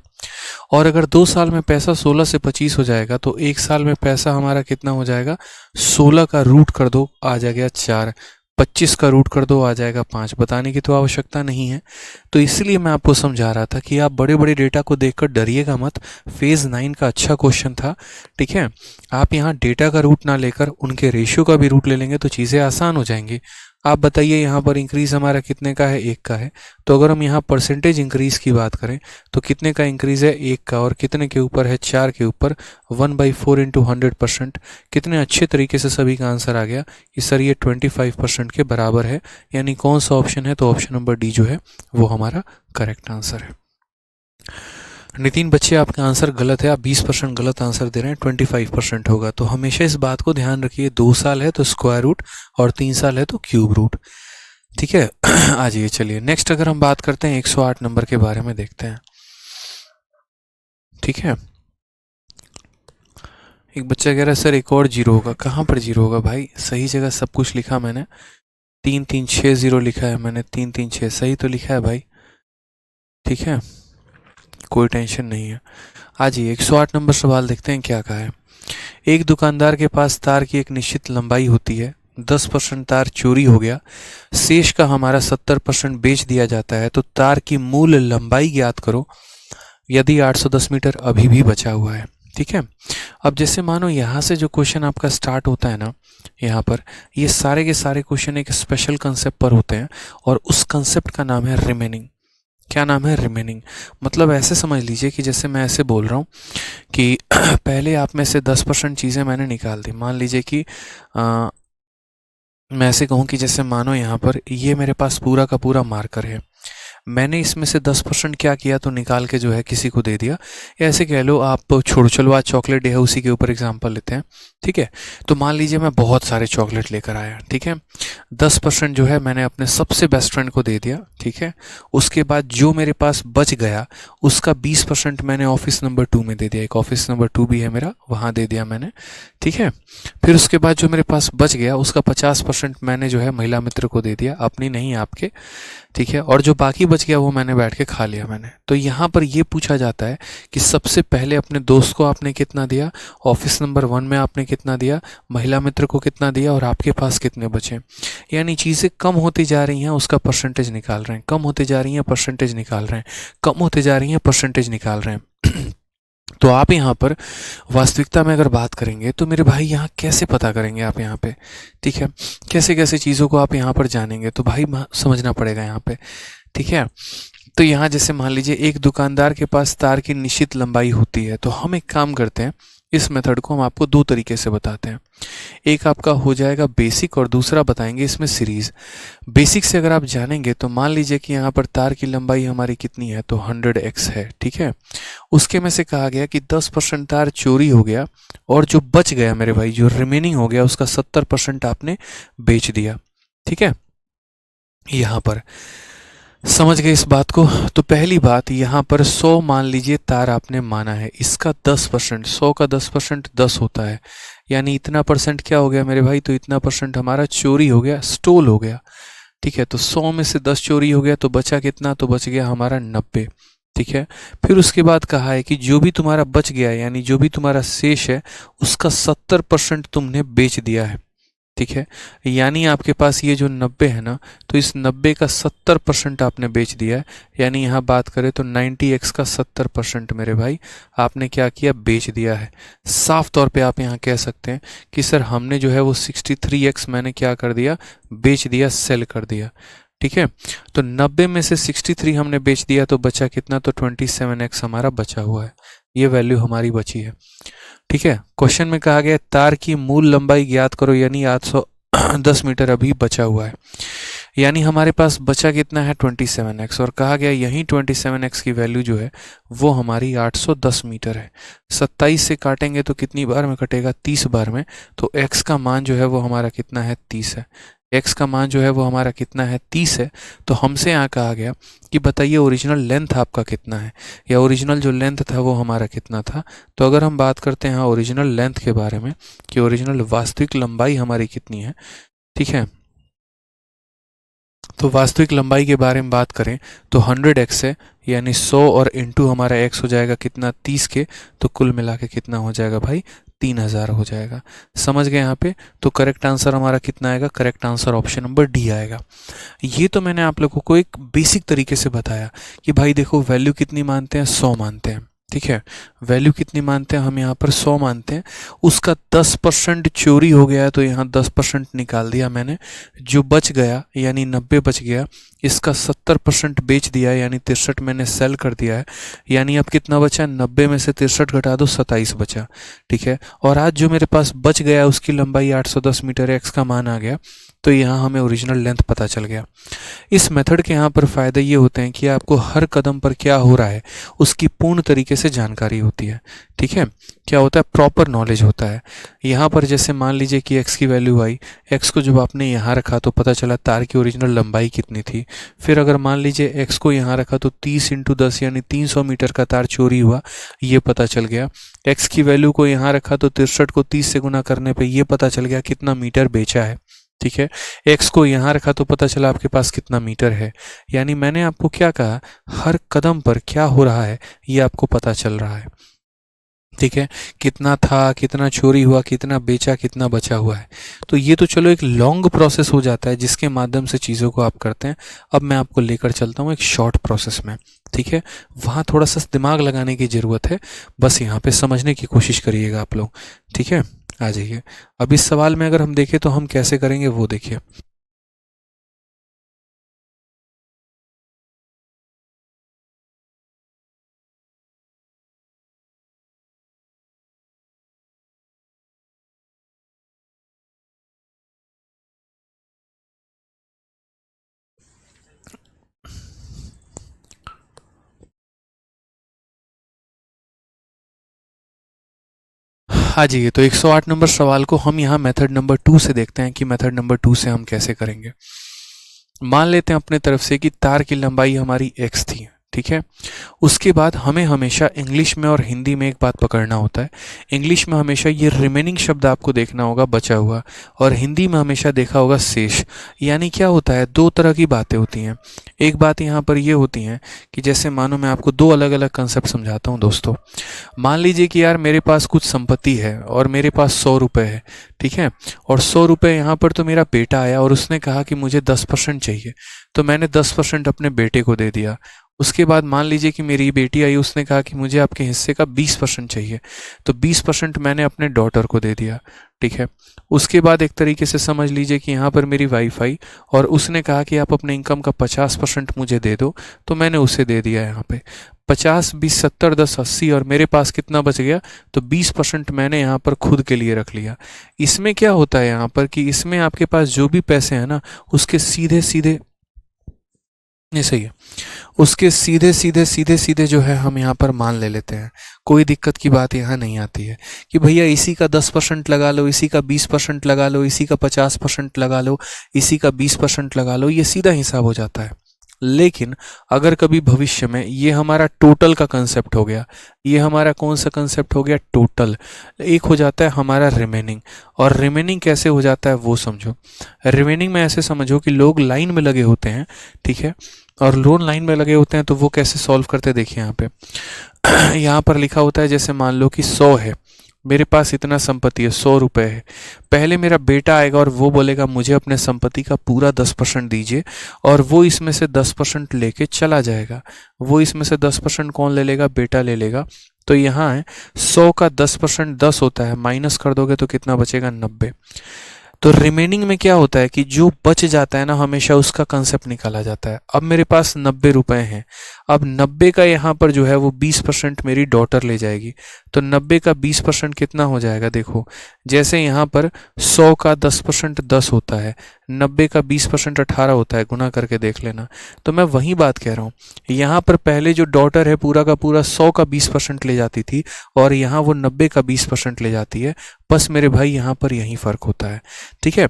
और अगर 2 साल में पैसा 16 से 25 हो जाएगा तो 1 साल में पैसा हमारा कितना हो जाएगा, 16 का रूट कर दो आ जाएगा 4, 25 का रूट कर दो आ जाएगा 5। बताने की तो आवश्यकता नहीं है। तो इसलिए मैं आपको समझा रहा था कि आप बड़े बड़े डेटा को देखकर डरिएगा मत। फेज़ 9 का अच्छा क्वेश्चन था, ठीक है। आप यहाँ डेटा का रूट ना लेकर उनके रेशियो का भी रूट ले लेंगे तो चीज़ें आसान हो जाएंगी। आप बताइए यहाँ पर इंक्रीज़ हमारा कितने का है, 1 का है। तो अगर हम यहाँ परसेंटेज इंक्रीज़ की बात करें तो कितने का इंक्रीज़ है, 1 का, और कितने के ऊपर है, 4 के ऊपर, 1/4 इंटू 100%। कितने अच्छे तरीके से सभी का आंसर आ गया कि सर ये 25% के बराबर है। यानी कौन सा ऑप्शन है, तो ऑप्शन नंबर डी जो है वो हमारा करेक्ट आंसर है। नितिन बच्चे आपका आंसर गलत है, आप 20% गलत आंसर दे रहे हैं, 25% होगा। तो हमेशा इस बात को ध्यान रखिए, 2 साल है तो स्क्वायर रूट और 3 साल है तो क्यूब रूट, ठीक है। आ जाइए, चलिए नेक्स्ट अगर हम बात करते हैं 108 नंबर के बारे में देखते हैं, ठीक है। एक बच्चा कह रहा है सर एक और जीरो होगा। कहाँ पर जीरो होगा भाई, सही जगह सब कुछ लिखा मैंने, 3360 लिखा है मैंने, 336 सही तो लिखा है भाई, ठीक है, कोई टेंशन नहीं है। आज ही 108 नंबर सवाल देखते हैं क्या कहा है। एक दुकानदार के पास तार की एक निश्चित लंबाई होती है, 10% तार चोरी हो गया, शेष का हमारा 70% बेच दिया जाता है, तो तार की मूल लंबाई ज्ञात करो यदि 810 मीटर अभी भी बचा हुआ है, ठीक है। अब जैसे मानो यहाँ से जो क्वेश्चन आपका स्टार्ट होता है ना, यहाँ पर ये सारे के सारे क्वेश्चन एक स्पेशल कंसेप्ट पर होते हैं और उस कंसेप्ट का नाम है रिमेनिंग। क्या नाम है, रिमेनिंग। मतलब ऐसे समझ लीजिए कि जैसे मैं ऐसे बोल रहा हूँ कि पहले आप में से 10% चीज़ें मैंने निकाल दी। मान लीजिए कि मैं ऐसे कहूँ कि जैसे मानो यहाँ पर ये मेरे पास पूरा का पूरा मार्कर है, मैंने इसमें से 10% क्या किया तो निकाल के जो है किसी को दे दिया। या ऐसे कह लो आप, छोड़ो चलो आज चॉकलेट डे है उसी के ऊपर एग्जांपल लेते हैं, ठीक है। तो मान लीजिए मैं बहुत सारे चॉकलेट लेकर आया, ठीक है। 10% जो है मैंने अपने सबसे बेस्ट फ्रेंड को दे दिया, ठीक है। उसके बाद जो मेरे पास बच गया उसका 20% मैंने ऑफिस नंबर 2 में दे दिया, एक ऑफिस नंबर 2 भी है मेरा, वहाँ दे दिया मैंने, ठीक है। फिर उसके बाद जो मेरे पास बच गया उसका 50% मैंने जो है महिला मित्र को दे दिया, अपनी नहीं आपके, ठीक है। और जो बाकी बच गया वो मैंने बैठ के खा लिया मैंने। तो यहाँ पर ये पूछा जाता है कि सबसे पहले अपने दोस्त को आपने कितना दिया, ऑफिस नंबर 1 में आपने कितना दिया, महिला मित्र को कितना दिया और आपके पास कितने बचे। यानी चीज़ें कम होती जा रही हैं, उसका परसेंटेज निकाल रहे हैं, कम होती जा रही हैं, परसेंटेज निकाल रहे हैं, कम होते जा रही हैं, परसेंटेज निकाल रहे हैं। तो आप यहाँ पर वास्तविकता में अगर बात करेंगे तो मेरे भाई यहाँ कैसे पता करेंगे आप यहाँ पे, ठीक है। कैसे कैसे चीज़ों को आप यहाँ पर जानेंगे तो भाई समझना पड़ेगा यहाँ पे, ठीक है। तो यहाँ जैसे मान लीजिए एक दुकानदार के पास तार की निश्चित लंबाई होती है, तो हम एक काम करते हैं, इस मेथड को हम आपको 2 तरीके से बताते हैं। एक आपका हो जाएगा बेसिक और दूसरा बताएंगे इसमें सीरीज। बेसिक से अगर आप जानेंगे तो मान लीजिए कि यहाँ पर तार की लंबाई हमारी कितनी है, तो 100x है, ठीक है। उसके में से कहा गया कि 10% तार चोरी हो गया और जो बच गया मेरे भाई, जो रिमेनिंग हो गया उसका 70% आपने बेच दिया, ठीक है। यहाँ पर समझ गए इस बात को। तो पहली बात यहाँ पर 100 मान लीजिए तार आपने माना है, इसका 10%, 100 का 10% 10 होता है, यानी इतना परसेंट क्या हो गया मेरे भाई, तो इतना परसेंट हमारा चोरी हो गया, स्टोल हो गया, ठीक है। तो 100 में से 10 चोरी हो गया तो बचा कितना, तो बच गया हमारा 90, ठीक है। फिर उसके बाद कहा है कि जो भी तुम्हारा बच गया यानी जो भी तुम्हारा शेष है उसका 70% तुमने बेच दिया है, ठीक है। यानी आपके पास ये जो 90 है ना, तो इस 90 का 70% आपने बेच दिया है। यानी यहाँ बात करें तो 90x का 70% मेरे भाई आपने क्या किया, बेच दिया है। साफ तौर पे आप यहाँ कह सकते हैं कि सर हमने जो है वो 63x मैंने क्या कर दिया, बेच दिया, सेल कर दिया, ठीक है। तो 90 में से 63 हमने बेच दिया तो बचा कितना, तो 27x हमारा बचा हुआ है, ये वैल्यू हमारी बची है, ठीक है। क्वेश्चन में कहा गया तार की मूल लंबाई ज्ञात करो, यानी 810 मीटर अभी बचा हुआ है, यानी हमारे पास बचा कितना है, 27x, और कहा गया यही 27x की वैल्यू जो है वो हमारी 810 मीटर है। 27 से काटेंगे तो कितनी बार में कटेगा, 30 बार में। तो x का मान जो है वो हमारा कितना है, 30 है। x का मान जो है वो हमारा कितना है, 30 है। तो हमसे यहाँ कहा गया कि बताइए ओरिजिनल लेंथ आपका कितना है, या ओरिजिनल जो लेंथ था वो हमारा कितना था। तो अगर हम बात करते हैं ओरिजिनल लेंथ के बारे में कि ओरिजिनल वास्तविक लंबाई हमारी कितनी है, ठीक है, तो वास्तविक लंबाई के बारे में बात करें तो 100x है, यानी 100 और इंटू हमारा x हो जाएगा कितना 30 के, तो कुल मिला के कितना हो जाएगा भाई 3000 हो जाएगा। समझ गए यहाँ पे? तो करेक्ट आंसर हमारा कितना आएगा? Correct answer option number D आएगा। ये तो मैंने आप लोगों को एक बेसिक तरीके से बताया कि भाई देखो वैल्यू कितनी मानते हैं, 100 मानते हैं, ठीक है। वैल्यू कितनी मानते हैं हम यहाँ पर? 100 मानते हैं। उसका 10% चोरी हो गया है तो यहाँ 10% निकाल दिया मैंने, जो बच गया यानी 90 बच गया, इसका 70% बेच दिया यानी 63 मैंने सेल कर दिया है, यानी अब कितना बचा? 90 में से 63 घटा दो, 27 बचा, ठीक है। और आज जो मेरे पास बच गया उसकी लंबाई 810 मीटर है, एक्स का मान आ गया, तो यहाँ हमें ओरिजिनल लेंथ पता चल गया। इस मेथड के यहाँ पर फ़ायदे ये होते हैं कि आपको हर कदम पर क्या हो रहा है उसकी पूर्ण तरीके से जानकारी होती है, ठीक है। क्या होता है? प्रॉपर नॉलेज होता है। यहाँ पर जैसे मान लीजिए कि x की वैल्यू आई, x को जब आपने यहाँ रखा तो पता चला तार की ओरिजिनल लंबाई कितनी थी। फिर अगर मान लीजिए x को यहाँ रखा तो 30 × 10 यानी 300 मीटर का तार चोरी हुआ, ये पता चल गया। x की वैल्यू को यहाँ रखा तो 63 को 30 से गुना करने पे ये पता चल गया कितना मीटर बेचा है, ठीक है। x को यहाँ रखा तो पता चला आपके पास कितना मीटर है। यानी मैंने आपको क्या कहा, हर कदम पर क्या हो रहा है ये आपको पता चल रहा है, ठीक है। कितना था, कितना चोरी हुआ, कितना बेचा, कितना बचा हुआ है। तो ये तो चलो एक लॉन्ग प्रोसेस हो जाता है जिसके माध्यम से चीज़ों को आप करते हैं। अब मैं आपको लेकर चलता हूँ एक शॉर्ट प्रोसेस में, ठीक है। वहाँ थोड़ा सा दिमाग लगाने की ज़रूरत है, बस यहाँ पे समझने की कोशिश करिएगा आप लोग, ठीक है। आ जाइए। अब इस सवाल में अगर हम देखें तो हम कैसे करेंगे वो देखिए। हाँ जी, तो 108 नंबर सवाल को हम यहाँ मेथड नंबर 2 से देखते हैं कि मेथड नंबर 2 से हम कैसे करेंगे। मान लेते हैं अपने तरफ से कि तार की लंबाई हमारी x थी, ठीक है। उसके बाद हमें हमेशा इंग्लिश में और हिंदी में एक बात पकड़ना होता है। इंग्लिश में हमेशा ये रिमेनिंग शब्द आपको देखना होगा, बचा हुआ, और हिंदी में हमेशा देखा होगा शेष। यानी क्या होता है, दो तरह की बातें होती हैं। एक बात यहाँ पर ये होती है कि जैसे मानो मैं आपको दो अलग अलग कंसेप्ट समझाता हूँ दोस्तों। मान लीजिए कि यार मेरे पास कुछ संपत्ति है और मेरे पास 100 रुपये है, ठीक है। और 100 रुपये यहाँ पर तो मेरा बेटा आया और उसने कहा कि मुझे 10% चाहिए, तो मैंने 10% अपने बेटे को दे दिया। उसके बाद मान लीजिए कि मेरी बेटी आई, उसने कहा कि मुझे आपके हिस्से का 20% चाहिए, तो 20% मैंने अपने डॉटर को दे दिया, ठीक है। उसके बाद एक तरीके से समझ लीजिए कि यहाँ पर मेरी वाइफ आई और उसने कहा कि आप अपने इनकम का 50% मुझे दे दो, तो मैंने उसे दे दिया। यहाँ पे 50, 20, 70, 10, 80 और मेरे पास कितना बच गया, तो 20% मैंने यहाँ पर खुद के लिए रख लिया। इसमें क्या होता है यहाँ पर कि इसमें आपके पास जो भी पैसे हैं ना, उसके सीधे सीधे, नहीं सही है, उसके सीधे सीधे सीधे सीधे जो है हम यहाँ पर मान ले लेते हैं। कोई दिक्कत की बात यहाँ नहीं आती है कि भैया इसी का 10% लगा लो, इसी का 20% लगा लो, इसी का 50% लगा लो, इसी का 20% लगा लो, ये सीधा हिसाब हो जाता है। लेकिन अगर कभी भविष्य में ये हमारा टोटल का कंसेप्ट हो गया, ये हमारा कौन सा कंसेप्ट हो गया, टोटल, एक हो जाता है हमारा रिमेनिंग। और रिमेनिंग कैसे हो जाता है वो समझो। रिमेनिंग में ऐसे समझो कि लोग लाइन में लगे होते हैं, ठीक है, और लोन लाइन में लगे होते हैं, तो वो कैसे सॉल्व करते हैं देखिए यहाँ पे। यहाँ पर लिखा होता है जैसे मान लो कि 100 है, मेरे पास इतना संपत्ति है, 100 रुपये है। पहले मेरा बेटा आएगा और वो बोलेगा मुझे अपने संपत्ति का पूरा 10% दीजिए, और वो इसमें से 10% लेके चला जाएगा। वो इसमें से 10% कौन ले लेगा, बेटा ले लेगा। तो यहाँ है 100 का 10% 10 होता है, माइनस कर दोगे तो कितना बचेगा, 90। तो रिमेनिंग में क्या होता है कि जो बच जाता है ना, हमेशा उसका कंसेप्ट निकाला जाता है। अब मेरे पास 90 रुपये हैं, अब 90 का यहाँ पर जो है वो 20% मेरी डॉटर ले जाएगी, तो 90 का 20% कितना हो जाएगा, देखो जैसे यहाँ पर 100 का 10% 10 होता है, 90 का 20% 18 होता है, गुना करके देख लेना। तो मैं वही बात कह रहा हूँ, यहाँ पर पहले जो डॉटर है पूरा का पूरा 100 का 20% ले जाती थी, और यहाँ वो 90 का 20% ले जाती है। बस मेरे भाई यहाँ पर यही फ़र्क होता है, ठीक है।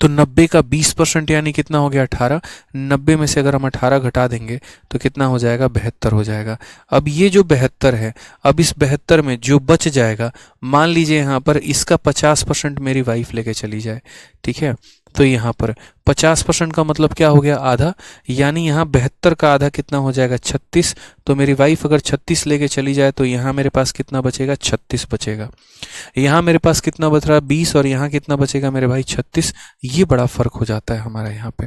तो 90 का 20% यानी कितना हो गया, 18। 90 में से अगर हम 18 घटा देंगे तो कितना हो जाएगा, 72 हो जाएगा। अब ये जो 72 है, अब इस 72 में जो बच जाएगा, मान लीजिए यहाँ पर इसका 50% मेरी वाइफ लेके चली जाए, ठीक है। तो यहाँ पर 50% का मतलब क्या हो गया, आधा, यानी यहाँ 72 का आधा कितना हो जाएगा, 36। तो मेरी वाइफ अगर 36 लेके चली जाए तो यहाँ मेरे पास कितना बचेगा, 36 बचेगा। यहाँ मेरे पास कितना बच रहा है, 20, और यहाँ कितना बचेगा मेरे भाई, 36। ये बड़ा फर्क हो जाता है हमारा यहाँ पे।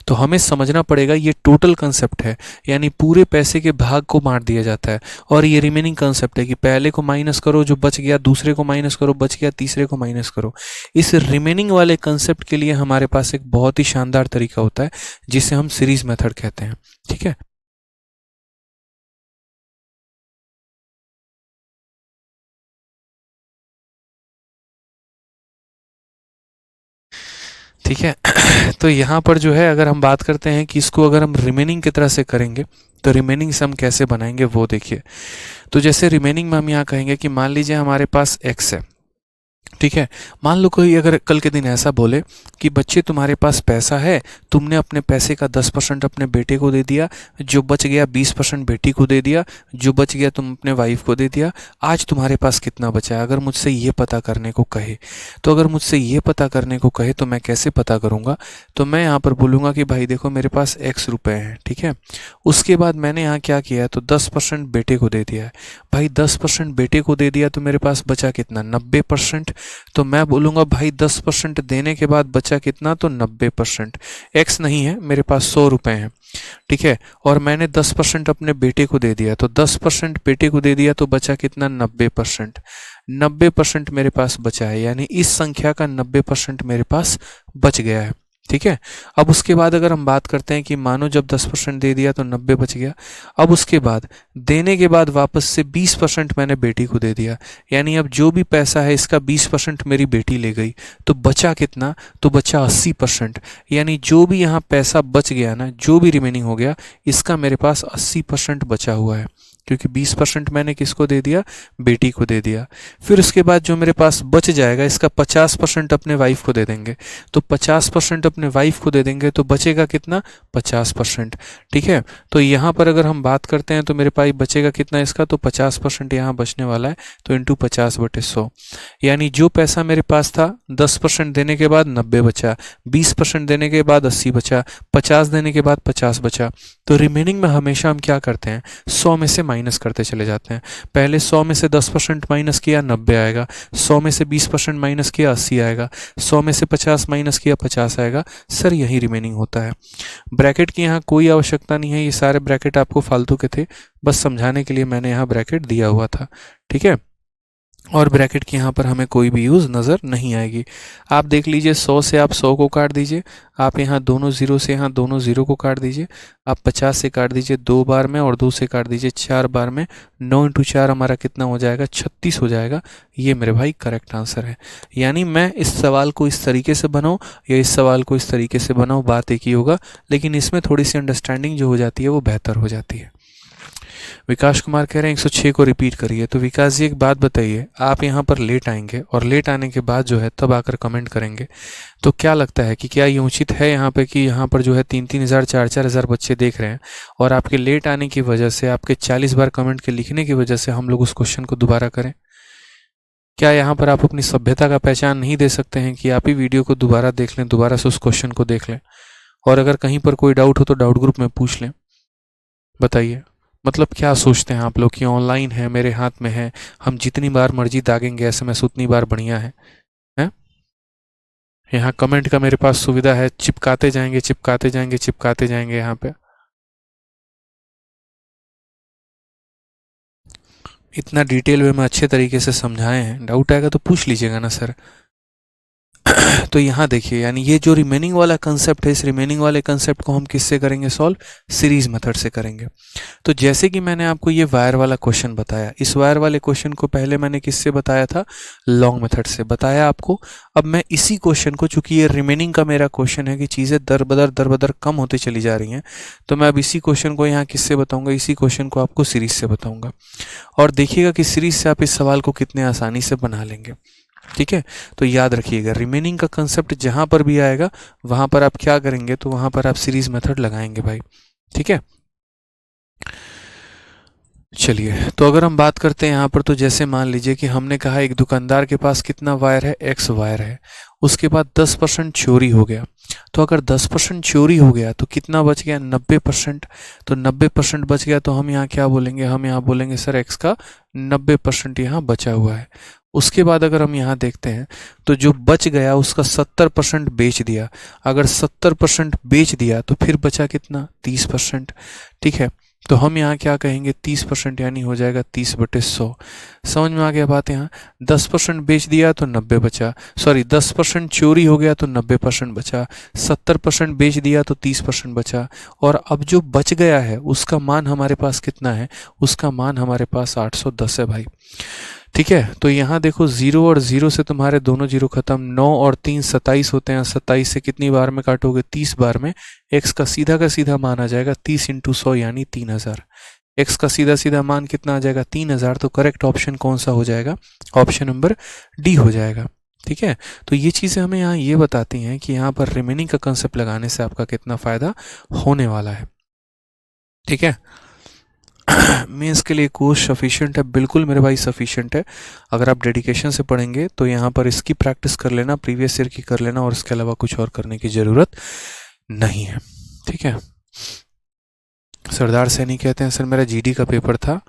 तो हमें समझना पड़ेगा ये टोटल कंसेप्ट है, यानी पूरे पैसे के भाग को बांट दिया जाता है। और ये रिमेनिंग कंसेप्ट है कि पहले को माइनस करो जो बच गया, दूसरे को माइनस करो बच गया, तीसरे को माइनस करो। इस रिमेनिंग वाले कंसेप्ट के लिए हमारे पास एक बहुत ही शानदार तरीका होता है जिसे हम सीरीज मेथड कहते हैं। ठीक है, ठीक है। तो यहाँ पर जो है अगर हम बात करते हैं कि इसको अगर हम रिमेनिंग की तरह से करेंगे तो रिमेनिंग सम कैसे बनाएंगे वो देखिए। तो जैसे रिमेनिंग में हम यहाँ कहेंगे कि मान लीजिए हमारे पास x है, ठीक है। मान लो कोई अगर कल के दिन ऐसा बोले कि बच्चे तुम्हारे पास पैसा है, तुमने अपने पैसे का 10% अपने बेटे को दे दिया, जो बच गया 20% बेटी को दे दिया, जो बच गया तुम अपने वाइफ को दे दिया, आज तुम्हारे पास कितना बचा है। अगर मुझसे ये पता करने को कहे, तो अगर मुझसे ये पता करने को कहे तो मैं कैसे पता करूँगा, तो मैं यहाँ पर बोलूँगा कि भाई देखो मेरे पास x रुपये हैं, ठीक है। उसके बाद मैंने यहाँ क्या किया है, तो 10% बेटे को दे दिया है। भाई 10% बेटे को दे दिया तो मेरे पास बचा कितना, 90%। तो मैं बोलूँगा भाई 10% देने के बाद बचा कितना, तो 90%। x नहीं है मेरे पास, 100 रुपये हैं, ठीक है। और मैंने 10% अपने बेटे को दे दिया, तो 10% बेटे को दे दिया तो बचा कितना, 90%। 90% मेरे पास बचा है, यानी इस संख्या का 90% मेरे पास बच गया है, ठीक है। अब उसके बाद अगर हम बात करते हैं कि मानो जब 10% दे दिया तो 90 बच गया। अब उसके बाद देने के बाद वापस से 20% मैंने बेटी को दे दिया, यानी अब जो भी पैसा है इसका 20% मेरी बेटी ले गई, तो बचा कितना, तो बचा 80%। यानी जो भी यहाँ पैसा बच गया ना, जो भी रिमेनिंग हो गया, इसका मेरे पास 80% बचा हुआ है, क्योंकि 20% मैंने किसको दे दिया, बेटी को दे दिया। फिर उसके बाद जो मेरे पास बच जाएगा इसका 50% अपने वाइफ को दे देंगे, तो 50% अपने वाइफ को दे देंगे तो बचेगा कितना, 50%, ठीक है। तो यहाँ पर अगर हम बात करते हैं तो मेरे पास बचेगा कितना इसका, तो 50% यहाँ बचने वाला है, तो इंटू 50/100। यानी जो पैसा मेरे पास था 10% देने के बाद 90 बचा, 20% देने के बाद 80 बचा, 50 देने के बाद 50 बचा। तो रिमेनिंग में हमेशा हम क्या करते हैं, 100 में से माइनस करते चले जाते हैं। पहले 100 में से 10% माइनस किया, 90 आएगा। 100 में से 20% माइनस किया, 80 आएगा। 100 में से 50 माइनस किया, 50 आएगा। सर यही रिमेनिंग होता है। ब्रैकेट की यहाँ कोई आवश्यकता नहीं है, ये सारे ब्रैकेट आपको फालतू के थे, बस समझाने के लिए मैंने यहाँ ब्रैकेट दिया हुआ था, ठीक है। और ब्रैकेट की यहाँ पर हमें कोई भी यूज़ नज़र नहीं आएगी। आप देख लीजिए, 100 से आप 100 को काट दीजिए, आप यहाँ दोनों ज़ीरो से यहाँ दोनों ज़ीरो को काट दीजिए, आप 50 से काट दीजिए 2 बार में, और 2 से काट दीजिए 4 बार में। 9 × 4 हमारा कितना हो जाएगा, 36 हो जाएगा। ये मेरे भाई करेक्ट आंसर है। यानी मैं इस सवाल को इस तरीके से बनाऊँ या इस सवाल को इस तरीके से बनाऊँ, बात एक ही होगा, लेकिन इसमें थोड़ी सी अंडरस्टैंडिंग जो हो जाती है वो बेहतर हो जाती है। विकास कुमार कह रहे हैं 106 को रिपीट करिए। तो विकास जी एक बात बताइए, आप यहाँ पर लेट आएंगे और लेट आने के बाद जो है तब आकर कमेंट करेंगे, तो क्या लगता है कि क्या ये उचित है यहाँ पे कि यहाँ पर जो है 3-3 हज़ार 4-4 हज़ार बच्चे देख रहे हैं, और आपके लेट आने की वजह से, आपके 40 बार कमेंट के लिखने की वजह से हम लोग उस क्वेश्चन को दोबारा करें? क्या यहाँ पर आप अपनी सभ्यता का पहचान नहीं दे सकते हैं कि आप ही वीडियो को दोबारा देख लें, दोबारा से उस क्वेश्चन को देख लें, और अगर कहीं पर कोई डाउट हो तो डाउट ग्रुप में पूछ लें? बताइए, मतलब क्या सोचते हैं आप लोग कि ऑनलाइन है, मेरे हाथ में है, हम जितनी बार मर्जी दागेंगे एसएमएस उतनी बार बढ़िया है, हैं? यहाँ कमेंट का मेरे पास सुविधा है, चिपकाते जाएंगे चिपकाते जाएंगे चिपकाते जाएंगे। यहाँ पे इतना डिटेल में मैं अच्छे तरीके से समझाए हैं, डाउट आएगा तो पूछ लीजिएगा ना सर। तो यहाँ देखिए, यानी ये जो रिमेनिंग वाला कंसेप्ट है, इस रिमेनिंग वाले कंसेप्ट को हम किससे करेंगे सॉल्व, सीरीज मेथड से करेंगे। तो जैसे कि मैंने आपको ये वायर वाला क्वेश्चन बताया, इस वायर वाले क्वेश्चन को पहले मैंने किससे बताया था, लॉन्ग मेथड से बताया आपको। अब मैं इसी क्वेश्चन को, चूंकि ये रिमेनिंग का मेरा क्वेश्चन है कि चीज़ें दर बदर कम होती चली जा रही हैं, तो मैं अब इसी क्वेश्चन को यहाँ किससे बताऊँगा, इसी क्वेश्चन को आपको सीरीज से बताऊँगा। और देखिएगा कि सीरीज से आप इस सवाल को कितने आसानी से बना लेंगे, ठीक है। तो याद रखिएगा, रिमेनिंग का कंसेप्ट जहां पर भी आएगा वहां पर आप क्या करेंगे, तो वहां पर आप सीरीज मेथड लगाएंगे भाई, ठीक है। चलिए, तो अगर हम बात करते हैं यहाँ पर, तो जैसे मान लीजिए कि हमने कहा एक दुकानदार के पास कितना वायर है, एक्स वायर है, उसके बाद 10% चोरी हो गया। तो अगर 10% चोरी हो गया तो कितना बच गया, 90%। तो 90% बच गया तो हम यहाँ क्या बोलेंगे, हम यहाँ बोलेंगे सर एक्स का 90% यहाँ बचा हुआ है। उसके बाद अगर हम यहाँ देखते हैं तो जो बच गया उसका 70% बेच दिया। अगर 70% बेच दिया तो फिर बचा कितना, 30%। ठीक है, तो हम यहाँ क्या कहेंगे, 30% यानी हो जाएगा 30/100। समझ में आ गया बात यहाँ। 10% बेच दिया तो 90 बचा, सॉरी 10% चोरी हो गया तो 90% बचा, 70% बेच दिया तो 30% बचा, और अब जो बच गया है उसका मान हमारे पास कितना है, उसका मान हमारे पास 810 है भाई। ठीक है, तो यहाँ देखो 0 और 0 से तुम्हारे दोनों जीरो खत्म, 9 और 3 27 होते हैं, 27 से कितनी बार में काटोगे, 30 बार में। x का सीधा मान आ जाएगा 30 × 100 यानी 3000। x का सीधा मान कितना आ जाएगा, 3000। तो करेक्ट ऑप्शन कौन सा हो जाएगा, ऑप्शन नंबर डी हो जाएगा। ठीक है, तो ये चीज़ें हमें यहाँ ये बताती हैं कि यहाँ पर रिमेनिंग का कंसेप्ट लगाने से आपका कितना फ़ायदा होने वाला है। ठीक है, मेंस के लिए कोर्स सफिशिएंट है, बिल्कुल मेरे भाई सफिशिएंट है। अगर आप डेडिकेशन से पढ़ेंगे तो यहाँ पर इसकी प्रैक्टिस कर लेना, प्रीवियस ईयर की कर लेना, और इसके अलावा कुछ और करने की ज़रूरत नहीं है। ठीक है, सरदार सैनी कहते हैं सर मेरा जीडी का पेपर था,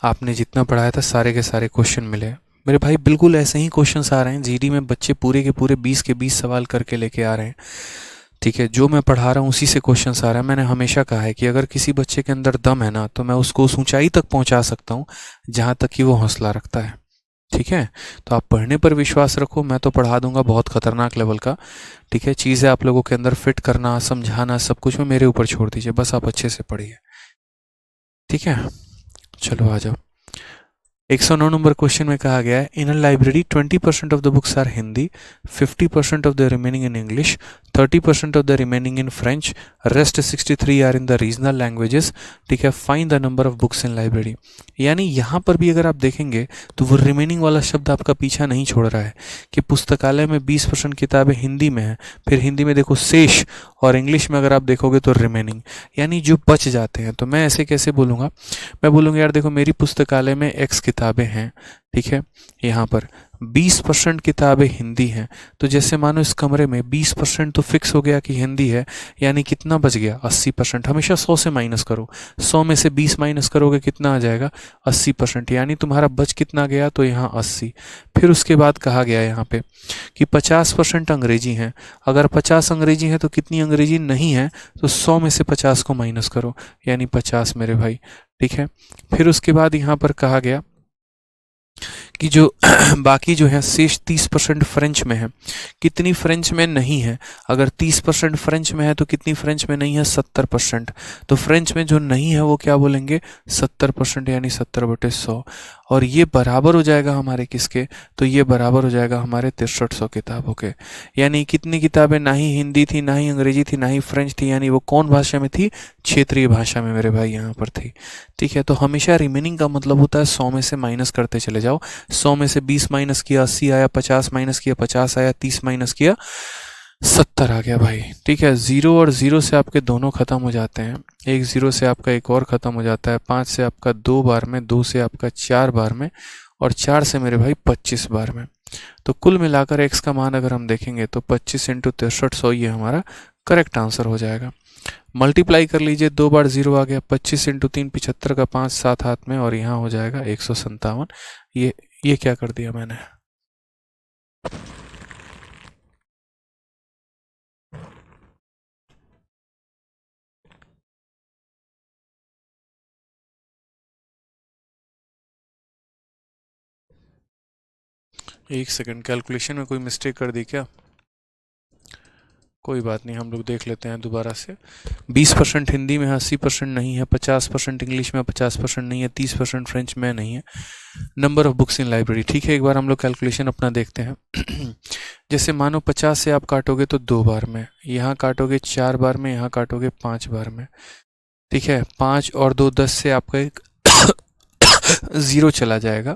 आपने जितना पढ़ाया था सारे के सारे क्वेश्चन मिले। मेरे भाई बिल्कुल ऐसे ही क्वेश्चंस आ रहे हैं जीडी में, बच्चे पूरे के पूरे 20 के 20 सवाल करके लेके आ रहे हैं। ठीक है, जो मैं पढ़ा रहा हूँ उसी से क्वेश्चंस आ रहा है। मैंने हमेशा कहा है कि अगर किसी बच्चे के अंदर दम है ना, तो मैं उसको उस ऊंचाई तक पहुंचा सकता हूँ जहाँ तक कि वो हौसला रखता है। ठीक है, तो आप पढ़ने पर विश्वास रखो, मैं तो पढ़ा दूंगा बहुत खतरनाक लेवल का। ठीक है, चीज़ें आप लोगों के अंदर फिट करना, समझाना, सब कुछ में मेरे ऊपर छोड़ दीजिए, बस आप अच्छे से पढ़िए। ठीक है, चलो आ जाओ। 109 नंबर क्वेश्चन में कहा गया है, in a library 20% of the books are Hindi, 50% of the remaining in English, 30% of the remaining in French, rest 63 are in the regional languages. ठीक है, find the number of books in library. यानी यहाँ पर भी अगर आप देखेंगे तो वो रिमेनिंग वाला शब्द आपका पीछा नहीं छोड़ रहा है कि पुस्तकालय में 20% किताबें हिंदी में हैं, फिर हिंदी में देखो शेष, और इंग्लिश में अगर आप देखोगे तो रिमेनिंग, यानी जो बच जाते हैं। तो मैं ऐसे कैसे बोलूँगा, मैं बोलूँगा यार देखो मेरी पुस्तकालय में एक्स किताबें हैं। ठीक है, यहाँ पर 20% किताबें हिंदी हैं, तो जैसे मानो इस कमरे में 20% तो फिक्स हो गया कि हिंदी है, यानी कितना बच गया, 80%। हमेशा 100 से माइनस करो, 100 में से 20 माइनस करोगे कितना आ जाएगा, 80%। यानी तुम्हारा बच कितना गया, तो यहाँ 80। फिर उसके बाद कहा गया यहाँ पे कि 50% अंग्रेजी हैं। अगर 50 अंग्रेजी हैं तो कितनी अंग्रेजी नहीं है, तो 100 में से 50 को माइनस करो, यानी 50 मेरे भाई। ठीक है, फिर उसके बाद यहाँ पर कहा गया कि जो बाकी जो है शेष 30% फ्रेंच में है। कितनी फ्रेंच में नहीं है, अगर 30% फ्रेंच में है तो कितनी फ्रेंच में नहीं है, 70%। तो फ्रेंच में जो नहीं है वो क्या बोलेंगे, 70%, यानी 70/100। और ये बराबर हो जाएगा हमारे किसके, तो ये बराबर हो जाएगा हमारे 6300 किताबों के। यानी कितनी किताबें ना ही हिंदी थी, ना ही अंग्रेजी थी, ना ही फ्रेंच थी, यानी वो कौन भाषा में थी, क्षेत्रीय भाषा में मेरे भाई यहाँ पर थी। ठीक है, तो हमेशा रिमेनिंग का मतलब होता है 100 में से माइनस करते चले जाओ। 100 में से 20 माइनस किया 80 आया, 50 माइनस किया 50 आया, 30 माइनस किया 70 आ गया भाई। ठीक है, 0 और 0 से आपके दोनों खत्म हो जाते हैं, एक 0 से आपका एक और ख़त्म हो जाता है, 5 से आपका 2 बार में, 2 से आपका 4 बार में, और 4 से मेरे भाई 25 बार में। तो कुल मिलाकर x का मान अगर हम देखेंगे तो 25 × 6300 ये हमारा करेक्ट आंसर हो जाएगा। मल्टीप्लाई कर लीजिए, 2 बार 0 आ गया, 25 × 3 75 का 5 7 हाथ में, और यहाँ हो जाएगा 157। ये क्या कर दिया मैंने। एक सेकंड, कैलकुलेशन में कोई मिस्टेक कर दी क्या, कोई बात नहीं, हम लोग देख लेते हैं दोबारा से। 20% हिंदी में है, 80% नहीं है, 50% इंग्लिश में, 50% नहीं है, 30% फ्रेंच में नहीं है। Number of books in library, ठीक है, एक बार हम लोग कैलकुलेशन अपना देखते हैं। जैसे मानो 50 से आप काटोगे तो 2 बार में, यहाँ काटोगे 4 बार में, यहाँ काटोगे 5 बार में। ठीक है, 5 और 2 10 से आपका एक 0 चला जाएगा,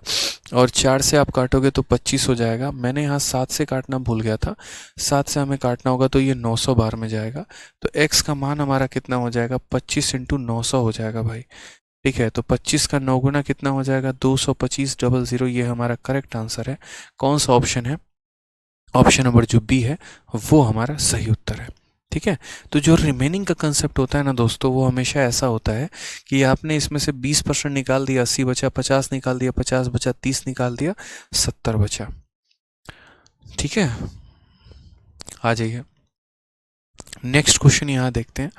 और 4 से आप काटोगे तो 25 हो जाएगा। मैंने यहाँ 7 से काटना भूल गया था, 7 से हमें काटना होगा तो ये 900 बार में जाएगा। तो x का मान हमारा कितना हो जाएगा, 25 × 900 हो जाएगा भाई। ठीक है, तो 25 का 9 गुना कितना हो जाएगा, 225,000। ये हमारा करेक्ट आंसर है। कौन सा ऑप्शन है, ऑप्शन नंबर जो बी है वो हमारा सही उत्तर है। ठीक है, तो जो रिमेनिंग का कंसेप्ट होता है ना दोस्तों, वो हमेशा ऐसा होता है कि आपने इसमें से 20% निकाल दिया, 80 बचा, 50 निकाल दिया, 50 बचा, 30 निकाल दिया, 70 बचा। ठीक है, आ जाइए नेक्स्ट क्वेश्चन यहाँ देखते हैं।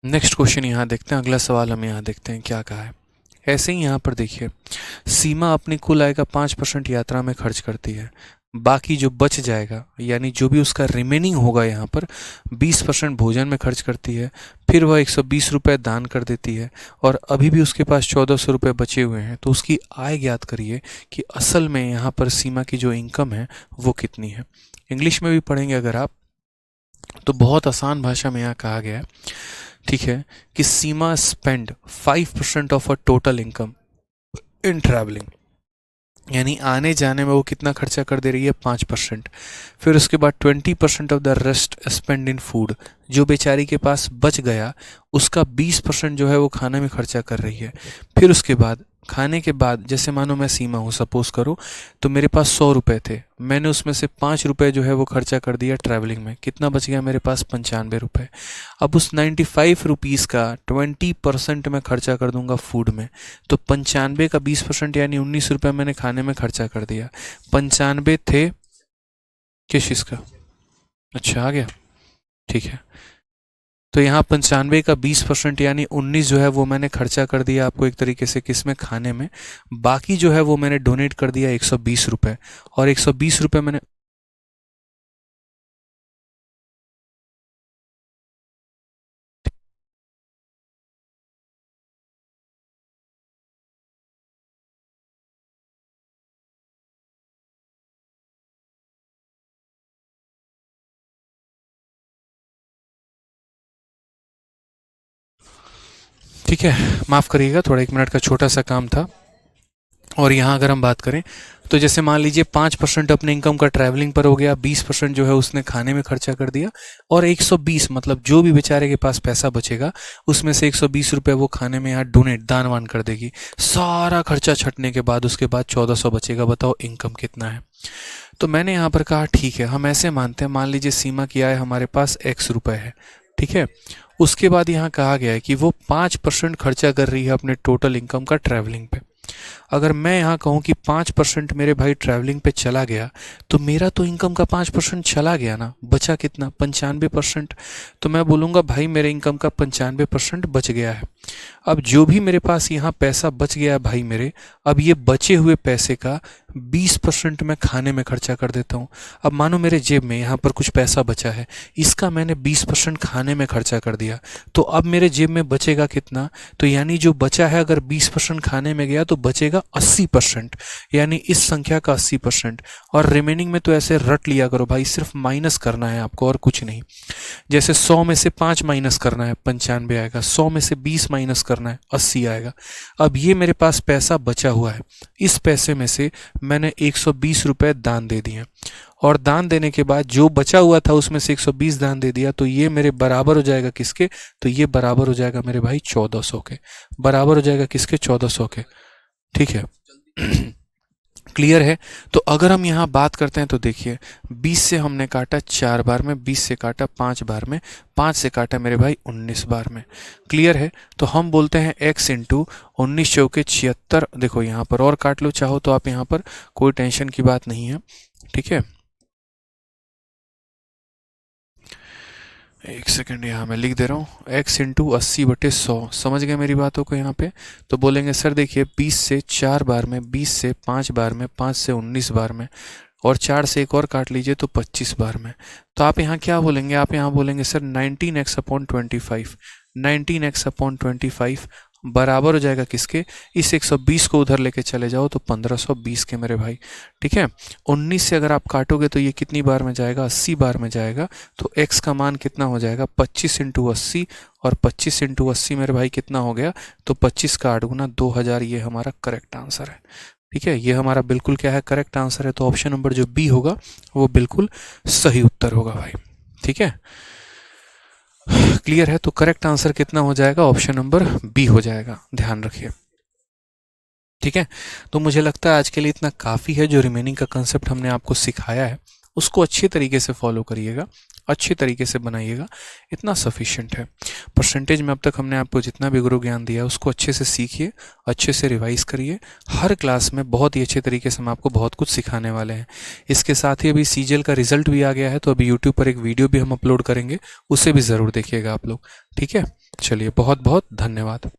नेक्स्ट क्वेश्चन यहाँ देखते हैं, अगला सवाल हम यहाँ देखते हैं क्या कहा है। ऐसे ही यहाँ पर देखिए, सीमा अपनी कुल आय का 5% यात्रा में खर्च करती है, बाकी जो बच जाएगा यानी जो भी उसका रिमेनिंग होगा यहाँ पर 20% भोजन में खर्च करती है, फिर वह 120 रुपये दान कर देती है और अभी भी उसके पास 1400 रुपये बचे हुए हैं। तो उसकी आय ज्ञात करिए कि असल में यहाँ पर सीमा की जो इनकम है वो कितनी है। इंग्लिश में भी पढ़ेंगे अगर आप, तो बहुत आसान भाषा में यहाँ कहा गया है, ठीक है, कि Seema spend 5% of a total income in travelling, यानी आने जाने में वो कितना खर्चा कर दे रही है, 5%। फिर उसके बाद 20% of the rest spend in food, जो बेचारी के पास बच गया उसका 20% जो है वो खाने में खर्चा कर रही है। फिर उसके बाद खाने के बाद, जैसे मानो मैं सीमा हूँ, सपोज करो, तो मेरे पास 100 रुपये थे, मैंने उसमें से 5 रुपये जो है वो खर्चा कर दिया ट्रैवलिंग में, कितना बच गया मेरे पास, 95 रुपये। अब उस 95 रुपीज़ का 20% मैं खर्चा कर दूंगा फूड में, तो 95 का 20% यानी 19 रुपये मैंने खाने में खर्चा कर दिया। 95 थे किस चीज़ का, अच्छा आ गया, ठीक है। तो यहाँ 95 का 20% यानी 19 जो है वो मैंने खर्चा कर दिया आपको एक तरीके से किस में, खाने में। बाकी जो है वो मैंने डोनेट कर दिया 120 रुपये, और 120 रुपये मैंने, ठीक है, माफ़ करिएगा, थोड़ा 1 मिनट का छोटा सा काम था। और यहाँ अगर हम बात करें तो जैसे मान लीजिए 5% अपने इनकम का ट्रैवलिंग पर हो गया, 20% जो है उसने खाने में खर्चा कर दिया, और 120 मतलब जो भी बेचारे के पास पैसा बचेगा उसमें से 120 रुपये वो खाने में यहाँ डोनेट, दान वान कर देगी। सारा खर्चा छटने के बाद उसके बाद 1400 बचेगा। बताओ इनकम कितना है। तो मैंने यहाँ पर कहा ठीक है, हम ऐसे मानते हैं, मान लीजिए सीमा की आय हमारे पास x रुपये है, ठीक है। उसके बाद यहाँ कहा गया है कि वो 5% खर्चा कर रही है अपने टोटल इनकम का ट्रैवलिंग पे। अगर मैं यहाँ कहूँ कि 5% मेरे भाई ट्रैवलिंग पे चला गया, तो मेरा तो इनकम का 5% चला गया ना, बचा कितना, 95%। तो मैं बोलूँगा भाई मेरे इनकम का 95% बच गया है। अब जो भी मेरे पास यहाँ पैसा बच गया है भाई मेरे, अब ये बचे हुए पैसे का 20% मैं खाने में खर्चा कर देता हूँ। अब मानो मेरे जेब में यहाँ पर कुछ पैसा बचा है, इसका मैंने 20% खाने में खर्चा कर दिया, तो अब मेरे जेब में बचेगा कितना, तो यानी जो बचा है अगर 20% खाने में गया तो बचेगा 80%, यानी इस संख्या का 80%। और रिमेनिंग में तो ऐसे रट लिया करो भाई, सिर्फ माइनस करना है आपको और कुछ नहीं। जैसे 100 में से 5 माइनस करना है 95 आएगा, 100 में से 20 माइनस करना है 80 आएगा। अब ये मेरे पास पैसा बचा हुआ है, इस पैसे में से मैंने 120 रुपये दान दे दिए, और दान देने के बाद जो बचा हुआ था उसमें से 120 दान दे दिया, तो ये मेरे बराबर हो जाएगा किसके, तो ये बराबर हो जाएगा मेरे भाई 1400 के, बराबर हो जाएगा किसके, 1400 के। ठीक है क्लियर है। तो अगर हम यहाँ बात करते हैं तो देखिए 20 से हमने काटा 4 बार में, 20 से काटा 5 बार में, 5 से काटा मेरे भाई 19 बार में। क्लियर है। तो हम बोलते हैं x इंटू 19 चौके 76। देखो यहाँ पर और काट लो चाहो तो आप, यहाँ पर कोई टेंशन की बात नहीं है। ठीक है, एक सेकंड यहाँ मैं लिख दे रहा हूँ, x इंटू 80/100। समझ गए मेरी बातों को यहाँ पे। तो बोलेंगे सर देखिए 20 से 4 बार में, 20 से 5 बार में, 5 से 19 बार में, और 4 से एक और काट लीजिए तो 25 बार में। तो आप यहाँ क्या बोलेंगे, आप यहाँ बोलेंगे सर 19x/25, 19x/25 बराबर हो जाएगा किसके, इस 120 को उधर लेके चले जाओ तो 1520 के मेरे भाई। ठीक है, 19 से अगर आप काटोगे तो ये कितनी बार में जाएगा, 80 बार में जाएगा। तो x का मान कितना हो जाएगा, 25 इंटू 80, और 25 इंटू 80 मेरे भाई कितना हो गया, तो 25 का 8 गुना 2000। ये हमारा करेक्ट आंसर है। ठीक है, ये हमारा बिल्कुल क्या है, करेक्ट आंसर है। तो ऑप्शन नंबर जो बी होगा वो बिल्कुल सही उत्तर होगा भाई। ठीक है, क्लियर है? तो करेक्ट आंसर कितना हो जाएगा? ऑप्शन नंबर बी हो जाएगा, ध्यान रखिए। ठीक है, तो मुझे लगता है आज के लिए इतना काफ़ी है। जो रिमेनिंग का कंसेप्ट हमने आपको सिखाया है उसको अच्छे तरीके से फॉलो करिएगा, अच्छे तरीके से बनाइएगा, इतना सफिशिएंट है। परसेंटेज में अब तक हमने आपको जितना भी गुरु ज्ञान दिया उसको अच्छे से सीखिए, अच्छे से रिवाइज करिए। हर क्लास में बहुत ही अच्छे तरीके से हम आपको बहुत कुछ सिखाने वाले हैं। इसके साथ ही अभी सीजीएल का रिजल्ट भी आ गया है, तो अभी यूट्यूब पर एक वीडियो भी हम अपलोड करेंगे, उसे भी ज़रूर देखिएगा आप लोग। ठीक है, चलिए बहुत बहुत धन्यवाद।